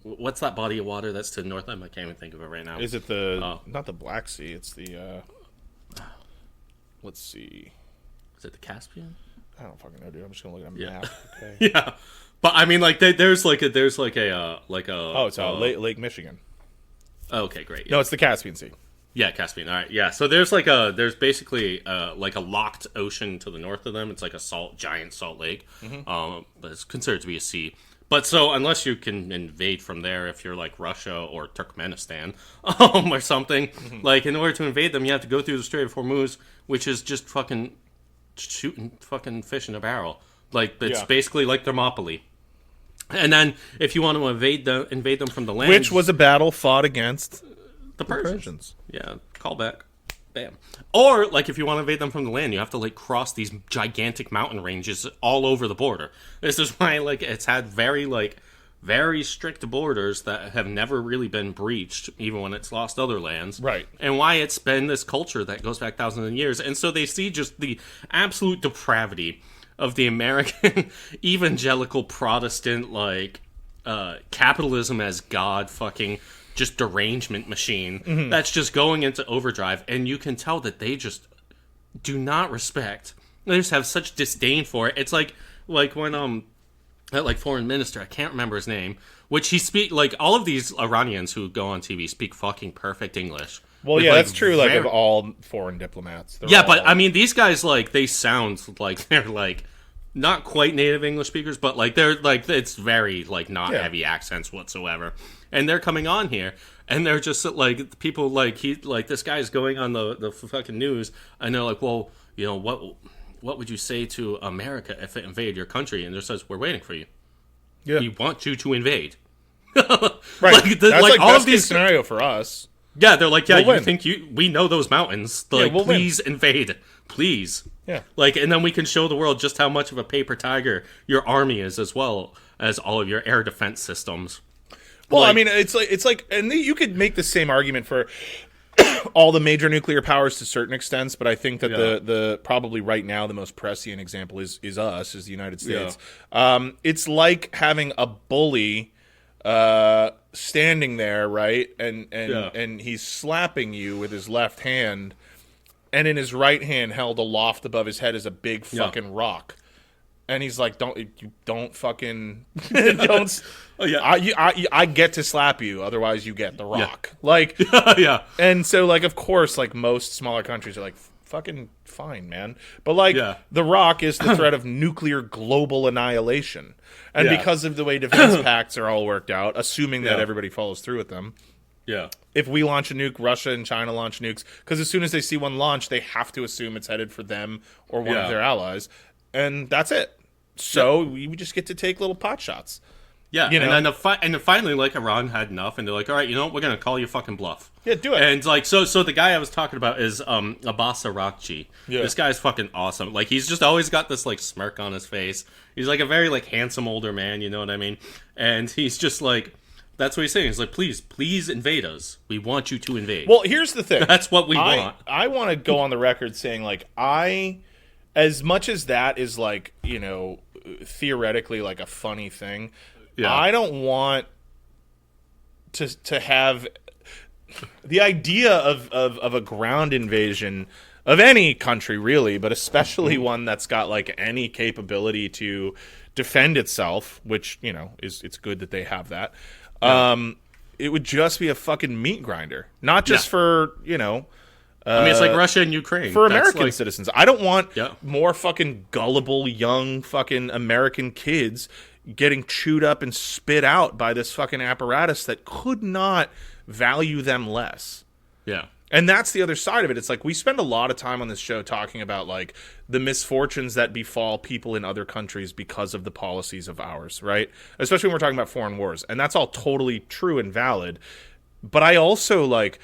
what's that body of water that's to the north? I can't even think of it right now. Is it not the Black Sea? It's the let's see. Is it the Caspian? I don't fucking know, dude. I'm just gonna look at a map. Okay. Yeah, but I mean, like, there's like a oh, it's Lake Michigan. Okay, great. Yeah. No, it's the Caspian Sea. Yeah, Caspian. All right, yeah. So there's basically like a locked ocean to the north of them. It's like a giant salt lake, but it's considered to be a sea. But so unless you can invade from there, if you're like Russia or Turkmenistan, or something, like, in order to invade them, you have to go through the Strait of Hormuz, which is just fucking shooting fucking fish in a barrel. Like, it's basically like Thermopylae. And then if you want to invade them from the land, which was a battle fought against the Persians. Yeah, call back. Bam. Or, like, if you want to invade them from the land, you have to, like, cross these gigantic mountain ranges all over the border. This is why, like, it's had very strict borders that have never really been breached, even when it's lost other lands. Right. And why it's been this culture that goes back thousands of years. And so they see just the absolute depravity of the American evangelical Protestant, like, capitalism as God fucking just derangement machine that's just going into overdrive, and you can tell that they just do not respect. They just have such disdain for it. It's like when that, like, foreign minister, I can't remember his name, which he speak, like, all of these Iranians who go on TV speak fucking perfect English. Well, yeah, that's true, like, of all foreign diplomats. But I mean, these guys, like, they sound like they're, like, not quite native English speakers, but, like, they're, like, it's very, like, not heavy accents whatsoever. And they're coming on here, and they're just, like, people, like, this guy's going on the fucking news, and they're like, well, what would you say to America if it invaded your country? And they says, we're waiting for you. Yeah. We want you to invade. Right. That's like all best of these scenario for us. Yeah, they're like, we know those mountains. Like, please invade. Please. Yeah. Like, and then we can show the world just how much of a paper tiger your army is, as well as all of your air defense systems. Well, I mean, it's like, and you could make the same argument for all the major nuclear powers to certain extents, but I think that the probably right now the most prescient example is the United States. Yeah. It's like having a bully standing there, right, and he's slapping you with his left hand, and in his right hand, held aloft above his head, is a big fucking rock. And he's like, don't fucking don't. Oh yeah, I get to slap you, otherwise you get the rock. Yeah. Like, yeah. And so, like, of course, like most smaller countries are like, fucking fine, man. But like, the rock is the threat of nuclear global annihilation, and because of the way defense pacts are all worked out, assuming that everybody follows through with them. Yeah. If we launch a nuke, Russia and China launch nukes, because as soon as they see one launch, they have to assume it's headed for them or one of their allies, and that's it. So we just get to take little pot shots. Yeah, and then finally, like, Iran had enough, and they're like, all right, you know what, we're going to call you fucking bluff. Yeah, do it. And, like, so the guy I was talking about is Abbas Araghchi. Yeah. This guy's fucking awesome. Like, he's just always got this, like, smirk on his face. He's, like, a very, like, handsome older man, you know what I mean? And he's just, like, that's what he's saying. He's like, please invade us. We want you to invade. Well, here's the thing. That's what we want. I want to go on the record saying, like, as much as that is, like, you know, theoretically, like, a funny thing, I don't want to have the idea of a ground invasion of any country, really, but especially one that's got, like, any capability to defend itself, which, you know, it's good that they have that. It would just be a fucking meat grinder, not just for, you know, I mean, it's like Russia and Ukraine. For American citizens. I don't want more fucking gullible, young fucking American kids getting chewed up and spit out by this fucking apparatus that could not value them less. Yeah. And that's the other side of it. It's like, we spend a lot of time on this show talking about, like, the misfortunes that befall people in other countries because of the policies of ours, right? Especially when we're talking about foreign wars. And that's all totally true and valid. But I also, like,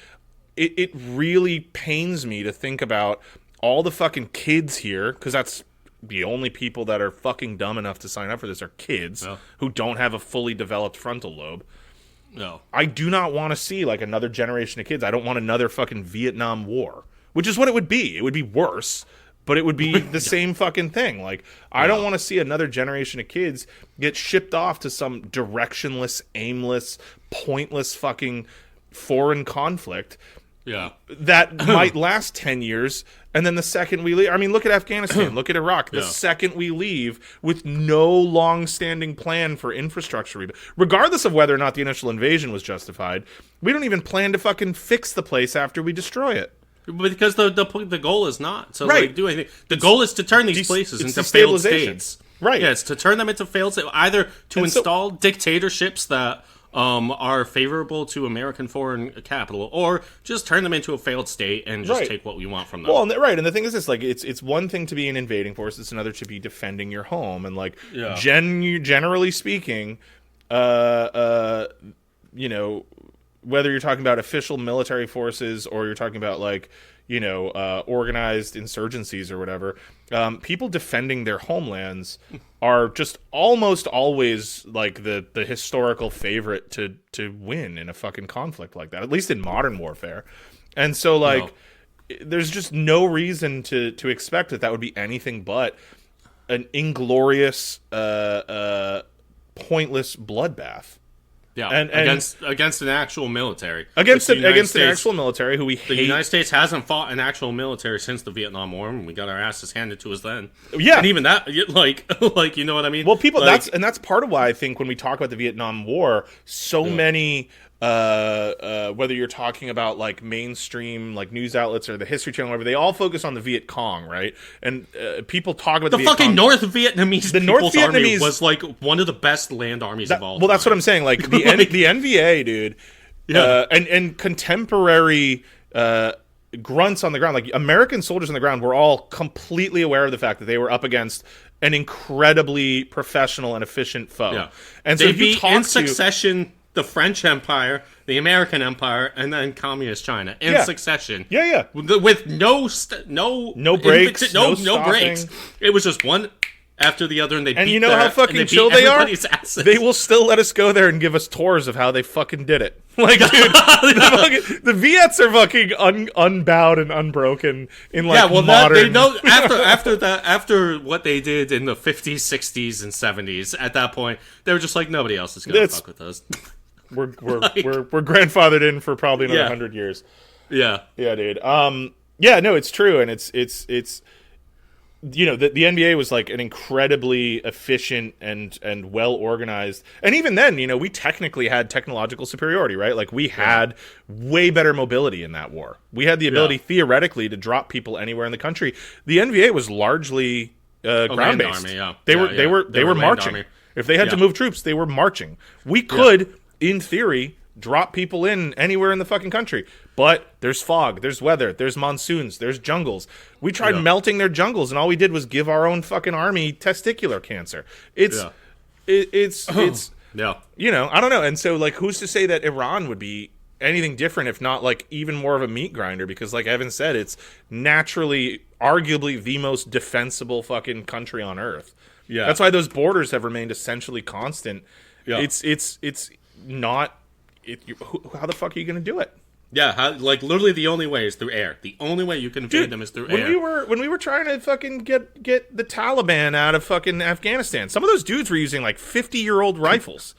it really pains me to think about all the fucking kids here, because that's the only people that are fucking dumb enough to sign up for this are kids who don't have a fully developed frontal lobe. No. I do not want to see, like, another generation of kids. I don't want another fucking Vietnam War, which is what it would be. It would be worse, but it would be the same fucking thing. Like, I don't want to see another generation of kids get shipped off to some directionless, aimless, pointless fucking foreign conflict. Yeah. That might last 10 years, and then the second we leave... I mean, look at Afghanistan, look at Iraq. The second we leave, with no long-standing plan for infrastructure, regardless of whether or not the initial invasion was justified, we don't even plan to fucking fix the place after we destroy it. Because the goal is not to like, do anything. The goal is to turn these places into failed states. Right. Yeah, it's to turn them into failed states, either to install dictatorships that... are favorable to American foreign capital, or just turn them into a failed state and just take what we want from them. Well, and the thing is this, like, it's one thing to be an invading force, it's another to be defending your home, and, like, generally speaking, you know, whether you're talking about official military forces or you're talking about, like, you know, organized insurgencies or whatever, people defending their homelands are just almost always, like, the historical favorite to win in a fucking conflict like that, at least in modern warfare. And so, like, there's just no reason to expect that would be anything but an inglorious, pointless bloodbath. Yeah, and against an actual military. Against an actual military who we hate. The United States hasn't fought an actual military since the Vietnam War, and we got our asses handed to us then. Yeah. And even that, like, you know what I mean? Well, people, like, that's part of why I think when we talk about the Vietnam War, so many... whether you're talking about, like, mainstream, like, news outlets or the History Channel, or whatever, they all focus on the Viet Cong, right? And people talk about the Viet fucking Cong. North Vietnamese army was, like, one of the best land armies of all time. Well, that's what I'm saying. Like, the the NVA, dude, and contemporary grunts on the ground, like, American soldiers on the ground, were all completely aware of the fact that they were up against an incredibly professional and efficient foe. Yeah. And so they beat in succession the French Empire, the American Empire, and then Communist China in succession. Yeah. With no breaks, no breaks. It was just one after the other, and they beat you know how fucking chill they are? Asses. They will still let us go there and give us tours of how they fucking did it. Like, dude, the Viets are fucking unbowed and unbroken in, like, modern... they know after what they did in the 50s, 60s, and 70s. At that point, they were just like, nobody else is gonna fuck with us. We're grandfathered in for probably another 100 years. Yeah, dude. No, it's true, and it's the NBA was like an incredibly efficient and well organized, and even then, we technically had technological superiority, right? Like we had way better mobility in that war. We had the ability theoretically to drop people anywhere in the country. The NBA was largely ground based. They were marching. Army. If they had to move troops, they were marching. We could, in theory, drop people in anywhere in the fucking country. But there's fog, there's weather, there's monsoons, there's jungles. We tried melting their jungles, and all we did was give our own fucking army testicular cancer. It's I don't know. And so, like, who's to say that Iran would be anything different, if not, like, even more of a meat grinder? Because, like Evan said, it's naturally, arguably, the most defensible fucking country on Earth. Yeah, that's why those borders have remained essentially constant. Yeah, it's not. How the fuck are you going to do it? Yeah, literally the only way is through air. The only way you can invade them is through air. When we were trying to fucking get the Taliban out of fucking Afghanistan, some of those dudes were using like 50-year-old rifles.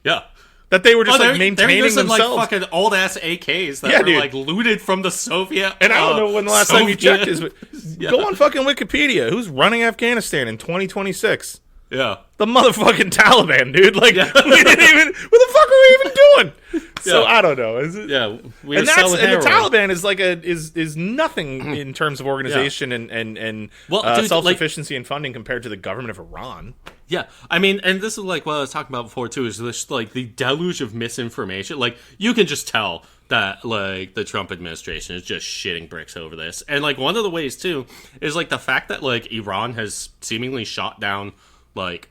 Yeah. That they were just maintaining they're using, themselves. Like fucking old ass AKs that were like looted from the Soviet. And I don't know when the last time you checked is, but go on fucking Wikipedia. Who's running Afghanistan in 2026? Yeah. The motherfucking Taliban, dude. Like, we didn't even. What the fuck are we even doing? So I don't know. Is it? Yeah, and the Taliban is like is nothing in terms of organization and self-sufficiency and funding compared to the government of Iran. Yeah, I mean, and this is like what I was talking about before too. Is this like the deluge of misinformation? Like you can just tell that like the Trump administration is just shitting bricks over this, and like one of the ways too is like the fact that like Iran has seemingly shot down like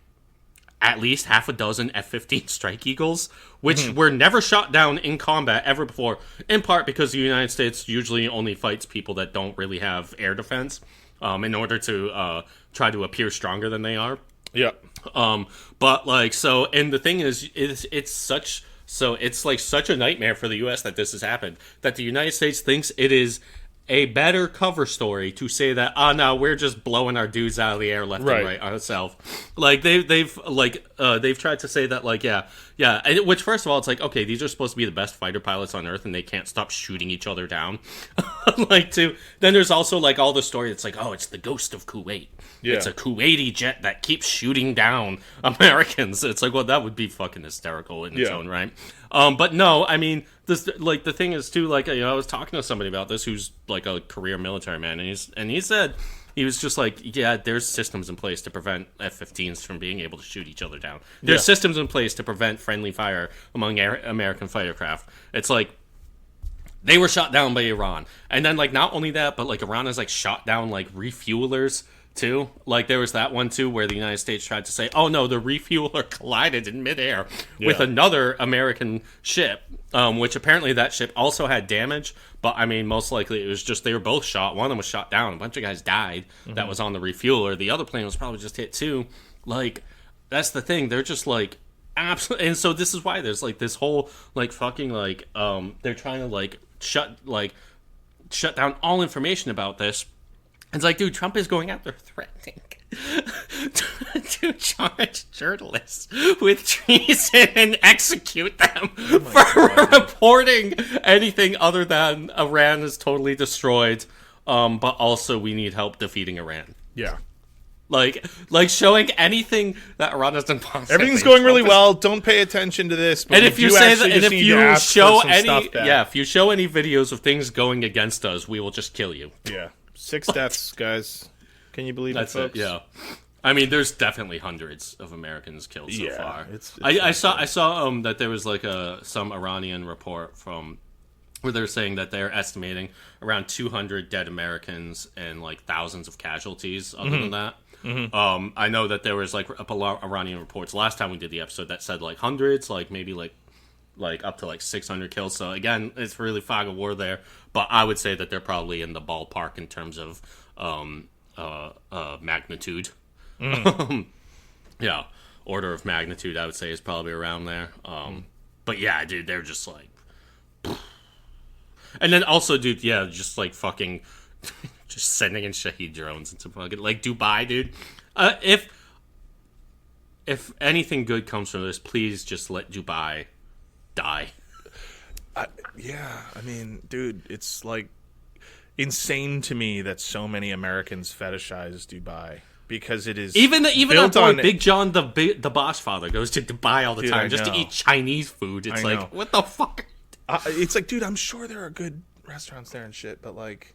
at least half a dozen F-15 Strike Eagles, which were never shot down in combat ever before, in part because the United States usually only fights people that don't really have air defense in order to try to appear stronger than they are. Yeah. But like, so, and the thing is, it's like such a nightmare for the U.S. that this has happened, that the United States thinks it is a better cover story to say that, no, we're just blowing our dudes out of the air left and right on itself. Like they've tried to say that, like, which first of all, it's like, okay, these are supposed to be the best fighter pilots on Earth and they can't stop shooting each other down. Then there's also like all the story that's like, oh, it's the ghost of Kuwait. Yeah. It's a Kuwaiti jet that keeps shooting down Americans. It's like, well, that would be fucking hysterical in its own right. But no, I mean, this, like, the thing is too, like, I was talking to somebody about this who's like a career military man, and he said, he was just like, yeah, there's systems in place to prevent F-15s from being able to shoot each other down. There's systems in place to prevent friendly fire among American fighter craft. It's like, they were shot down by Iran. And then, like, not only that, but, like, Iran has, like, shot down, like, refuelers, too. Like, there was that one, too, where the United States tried to say, oh, no, the refueler collided in midair with another American ship, which apparently that ship also had damage. But, I mean, most likely it was just they were both shot. One of them was shot down. A bunch of guys died that was on the refueler. The other plane was probably just hit, too. Like, that's the thing. They're just, like, absolutely. And so this is why there's, like, this whole, like, fucking, like, they're trying to, like, shut down all information about this. It's like, dude, Trump is going out there threatening to charge journalists with treason and execute them for reporting anything other than Iran is totally destroyed, but also we need help defeating Iran. Yeah. Like showing anything that Iran has done possibly. Everything's going really well. Don't pay attention to this. But and if you say that, and if you show any, if you show any videos of things going against us, we will just kill you. Yeah, 6 deaths, guys. Can you believe that's it, folks? Yeah. I mean, there's definitely hundreds of Americans killed so far. I saw that there was like some Iranian report from where they're saying that they're estimating around 200 dead Americans and like thousands of casualties. Other than that. Mm-hmm. I know that there was like Iranian reports last time we did the episode that said like hundreds, like maybe like up to like 600 kills. So again, it's really fog of war there, but I would say that they're probably in the ballpark in terms of magnitude. Yeah, order of magnitude I would say is probably around there. But yeah, dude, they're just like, and then also, dude, yeah, just like fucking. Just sending in Shahed drones into fucking like Dubai, dude. If anything good comes from this, please just let Dubai die. I mean, dude, it's like insane to me that so many Americans fetishize Dubai. Because it is even our boy Big John the Boss Father goes to Dubai all the time just to eat Chinese food. It's like, what the fuck? It's like, dude, I'm sure there are good restaurants there and shit, but like,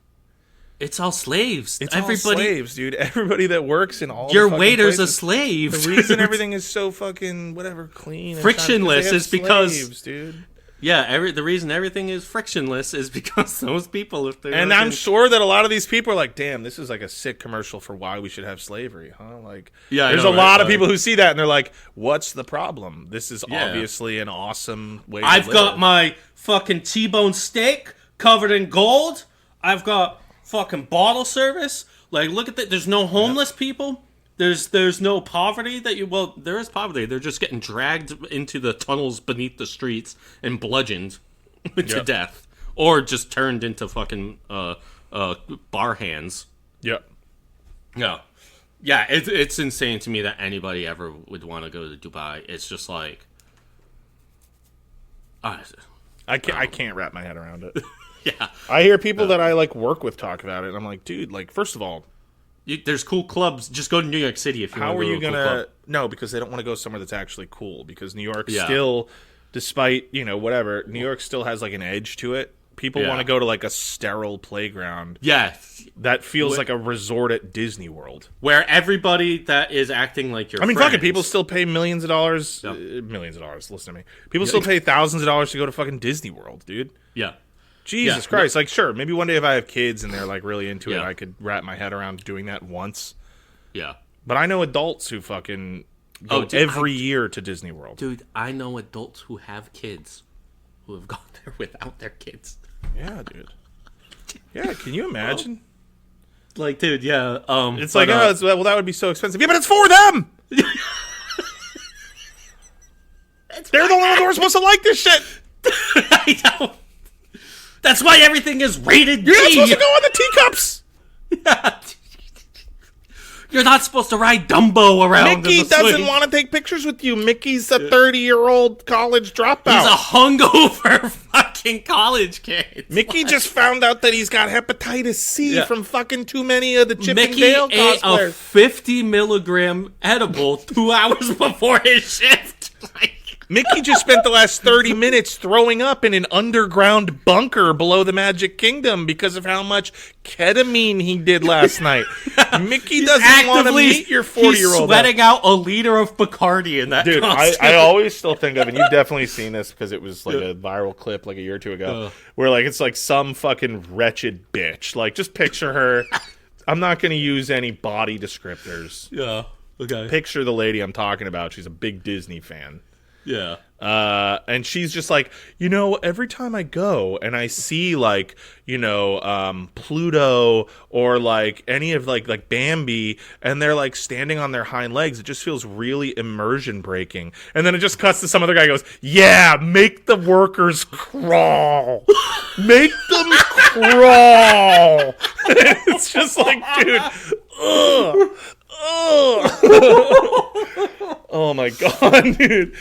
it's all slaves. It's all slaves, dude. Everybody that works in all your the waiter's places, a slave. The reason everything is so fucking clean, frictionless is because slaves, dude. Yeah, the reason everything is frictionless is because those people, if they're I'm sure that a lot of these people are like, damn, this is like a sick commercial for why we should have slavery, huh? Like, there's a lot of people who see that and they're like, what's the problem? This is obviously an awesome way to live. I've got my fucking T-bone steak covered in gold. I've got fucking bottle service. Like, look at that. There's no homeless people. There's no poverty there is poverty. They're just getting dragged into the tunnels beneath the streets and bludgeoned to death, or just turned into fucking bar hands. Yep. Yeah. Yeah, it's insane to me that anybody ever would want to go to Dubai. It's just like I can't wrap my head around it. Yeah. I hear people that I like work with talk about it, and I'm like, dude, like, first of all, there's cool clubs. Just go to New York City if you want to go. How are you going to... No, because they don't want to go somewhere that's actually cool. Because New York still, despite, whatever, New York still has, like, an edge to it. People want to go to, like, a sterile playground. Yeah. That feels like a resort at Disney World. Where everybody that is acting like your friends... fucking people still pay millions of dollars. Millions of dollars, listen to me. People still pay thousands of dollars to go to fucking Disney World, dude. Yeah. Jesus Christ. Like, sure, maybe one day if I have kids and they're, like, really into it, I could wrap my head around doing that once. Yeah. But I know adults who fucking go every year to Disney World. Dude, I know adults who have kids who have gone there without their kids. Yeah, dude. Yeah, can you imagine? Like, dude, yeah. It's like, well, that would be so expensive. Yeah, but it's for them! They're the only ones who are supposed to like this shit! I know. That's why everything is rated G. You're not supposed to go on the teacups. You're not supposed to ride Dumbo around. Mickey doesn't want to take pictures with you. Mickey's a 30-year-old college dropout. He's a hungover fucking college kid. Mickey just found out that he's got hepatitis C from fucking too many of the Chip and Dale Mickey ate cosplayers. a 50 milligram edible 2 hours before his shift. Mickey just spent the last 30 minutes throwing up in an underground bunker below the Magic Kingdom because of how much ketamine he did last night. Mickey doesn't want to meet your 40-year-old. He's sweating out a liter of Bacardi in that Dude, costume. I always still think of, and you've definitely seen this because it was like a viral clip like a year or two ago, where like it's like some fucking wretched bitch. Like, just picture her. I'm not going to use any body descriptors. Yeah, okay. Picture the lady I'm talking about. She's a big Disney fan. Yeah. And she's just like, every time I go and I see like, Pluto or like any of like Bambi and they're like standing on their hind legs, it just feels really immersion breaking. And then it just cuts to some other guy who goes, yeah, make the workers crawl. Make them crawl. It's just like, dude, ugh. Oh my god, dude.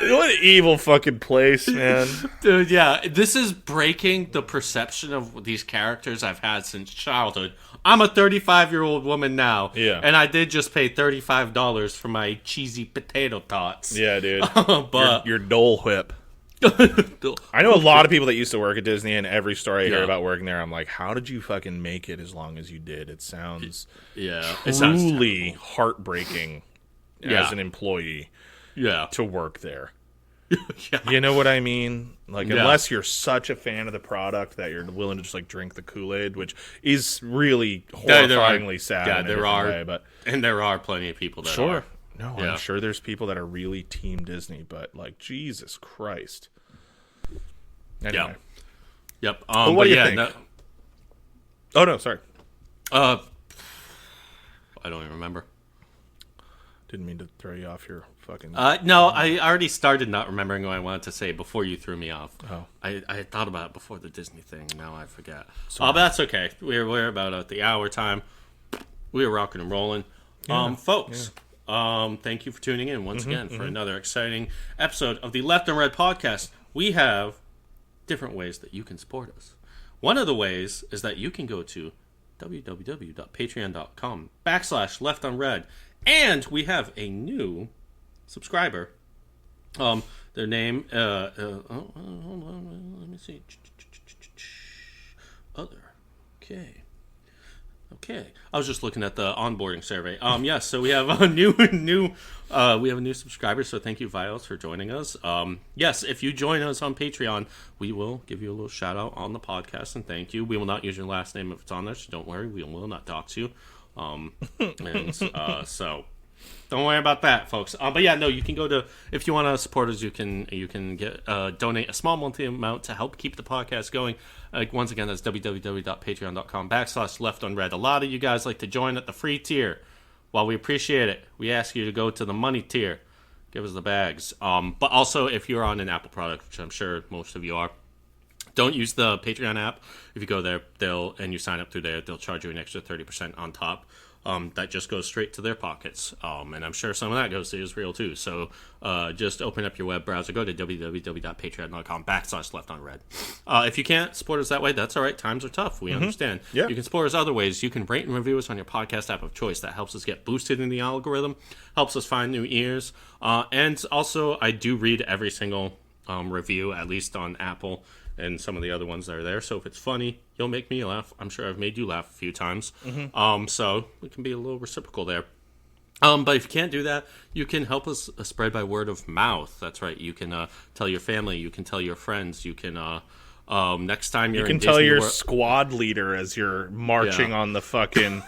What an evil fucking place, man. Dude, yeah. This is breaking the perception of these characters I've had since childhood. I'm a 35-year-old woman now. Yeah. And I did just pay $35 for my cheesy potato tots. Yeah, dude. But your Dole Whip. I know a lot of people that used to work at Disney, and every story I hear about working there, I'm like, how did you fucking make it as long as you did? It sounds truly heartbreaking as an employee to work there. You know what I mean? Like, unless you're such a fan of the product that you're willing to just like drink the Kool-Aid, which is really horrifyingly sad. Yeah, there are plenty of people that are. are. No, I'm sure there's people that are really team Disney, but like, Jesus Christ. Anyway. Yep. But what do you think? Oh no, sorry. I don't even remember. Didn't mean to throw you off your fucking... No, I already started not remembering what I wanted to say before you threw me off. Oh. I thought about it before the Disney thing, now I forget. But that's okay. We're about at the hour time. We're rocking and rolling. Folks, thank you for tuning in once again for another exciting episode of the Left and Red podcast. We have different ways that you can support us. One of the ways is that you can go to www.patreon.com/leftunread, and we have a new subscriber. Their name, hold on, let me see. Other. Okay. I was just looking at the onboarding survey. Yes, so we have a new subscriber, so thank you, Violet, for joining us. Yes, if you join us on Patreon, we will give you a little shout out on the podcast, and thank you. We will not use your last name if it's on there, so don't worry, we will not dox you. So don't worry about that, folks. But yeah, no, you can go to, if you want to support us, you can get donate a small monthly amount to help keep the podcast going. Once again, that's www.patreon.com/leftunread. A lot of you guys like to join at the free tier. While we appreciate it, we ask you to go to the money tier. Give us the bags. But also, if you're on an Apple product, which I'm sure most of you are, don't use the Patreon app. If you go there, and you sign up through there, they'll charge you an extra 30% on top. That just goes straight to their pockets. And I'm sure some of that goes to Israel too. So just open up your web browser, go to www.patreon.com/leftunread. If you can't support us that way, that's all right. Times are tough. We understand. Yeah. You can support us other ways. You can rate and review us on your podcast app of choice. That helps us get boosted in the algorithm, helps us find new ears. And also, I do read every single review, at least on Apple and some of the other ones that are there. So if it's funny, you'll make me laugh. I'm sure I've made you laugh a few times. So we can be a little reciprocal there. But if you can't do that, you can help us spread by word of mouth. That's right. You can tell your family. You can tell your friends. You can next time you can tell your squad leader as you're marching on the fucking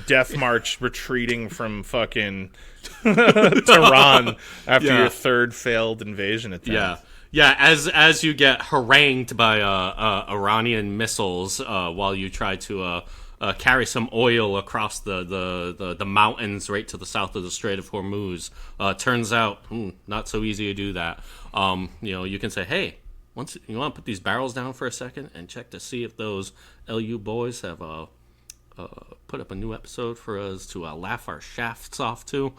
death march, retreating from fucking Tehran after your third failed invasion attempt. Yeah, as you get harangued by Iranian missiles while you try to carry some oil across the mountains right to the south of the Strait of Hormuz. Turns out, not so easy to do that. You can say, hey, once you want to put these barrels down for a second and check to see if those LU boys have put up a new episode for us to laugh our shafts off to.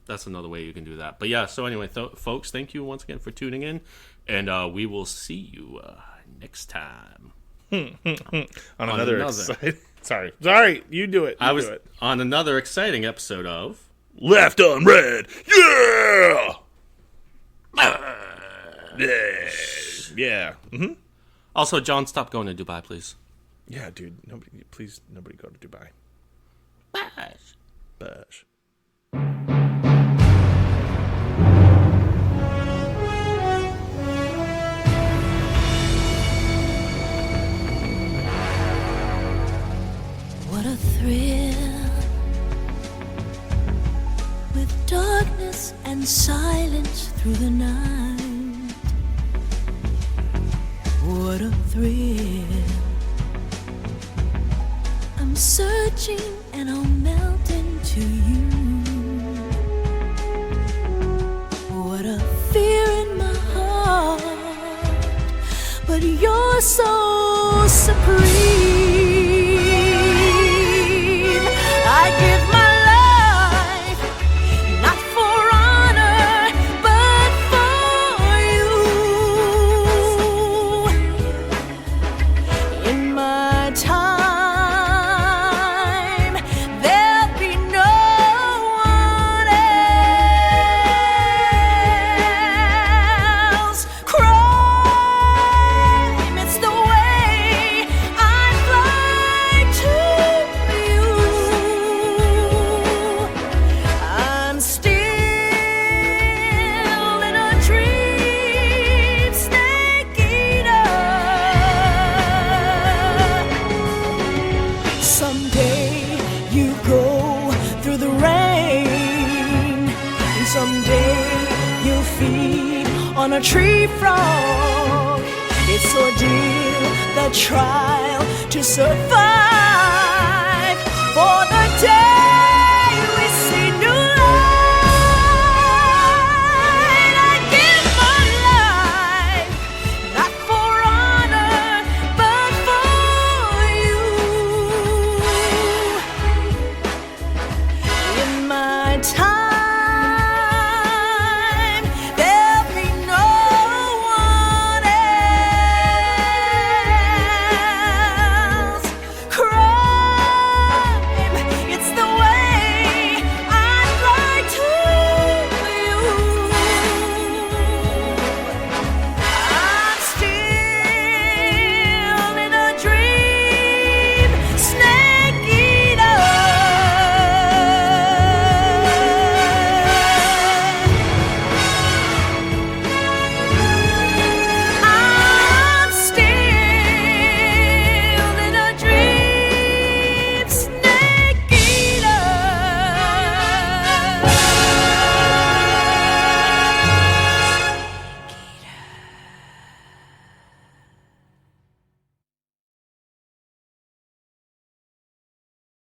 That's another way you can do that. But yeah, so anyway, folks, thank you once again for tuning in, and we will see you next time. on another exciting... Sorry, you do it. Do it. On another exciting episode of... Left Unread! Yeah! Yeah. Mm-hmm. Also, John, stop going to Dubai, please. Yeah, dude. Nobody go to Dubai. Bash. What a thrill, with darkness and silence through the night. What a thrill, I'm searching and I'll melt into you. What a fear in my heart, but you're so supreme. I give my life, not for honor, but for you. In my time, there'll be no one else. Crime, it's the way I fly to you. I'm still in a dream, snake eater. Someday you go through the rain, and someday you'll feed on a tree frog. It's ordeal, the trial to survive for the day.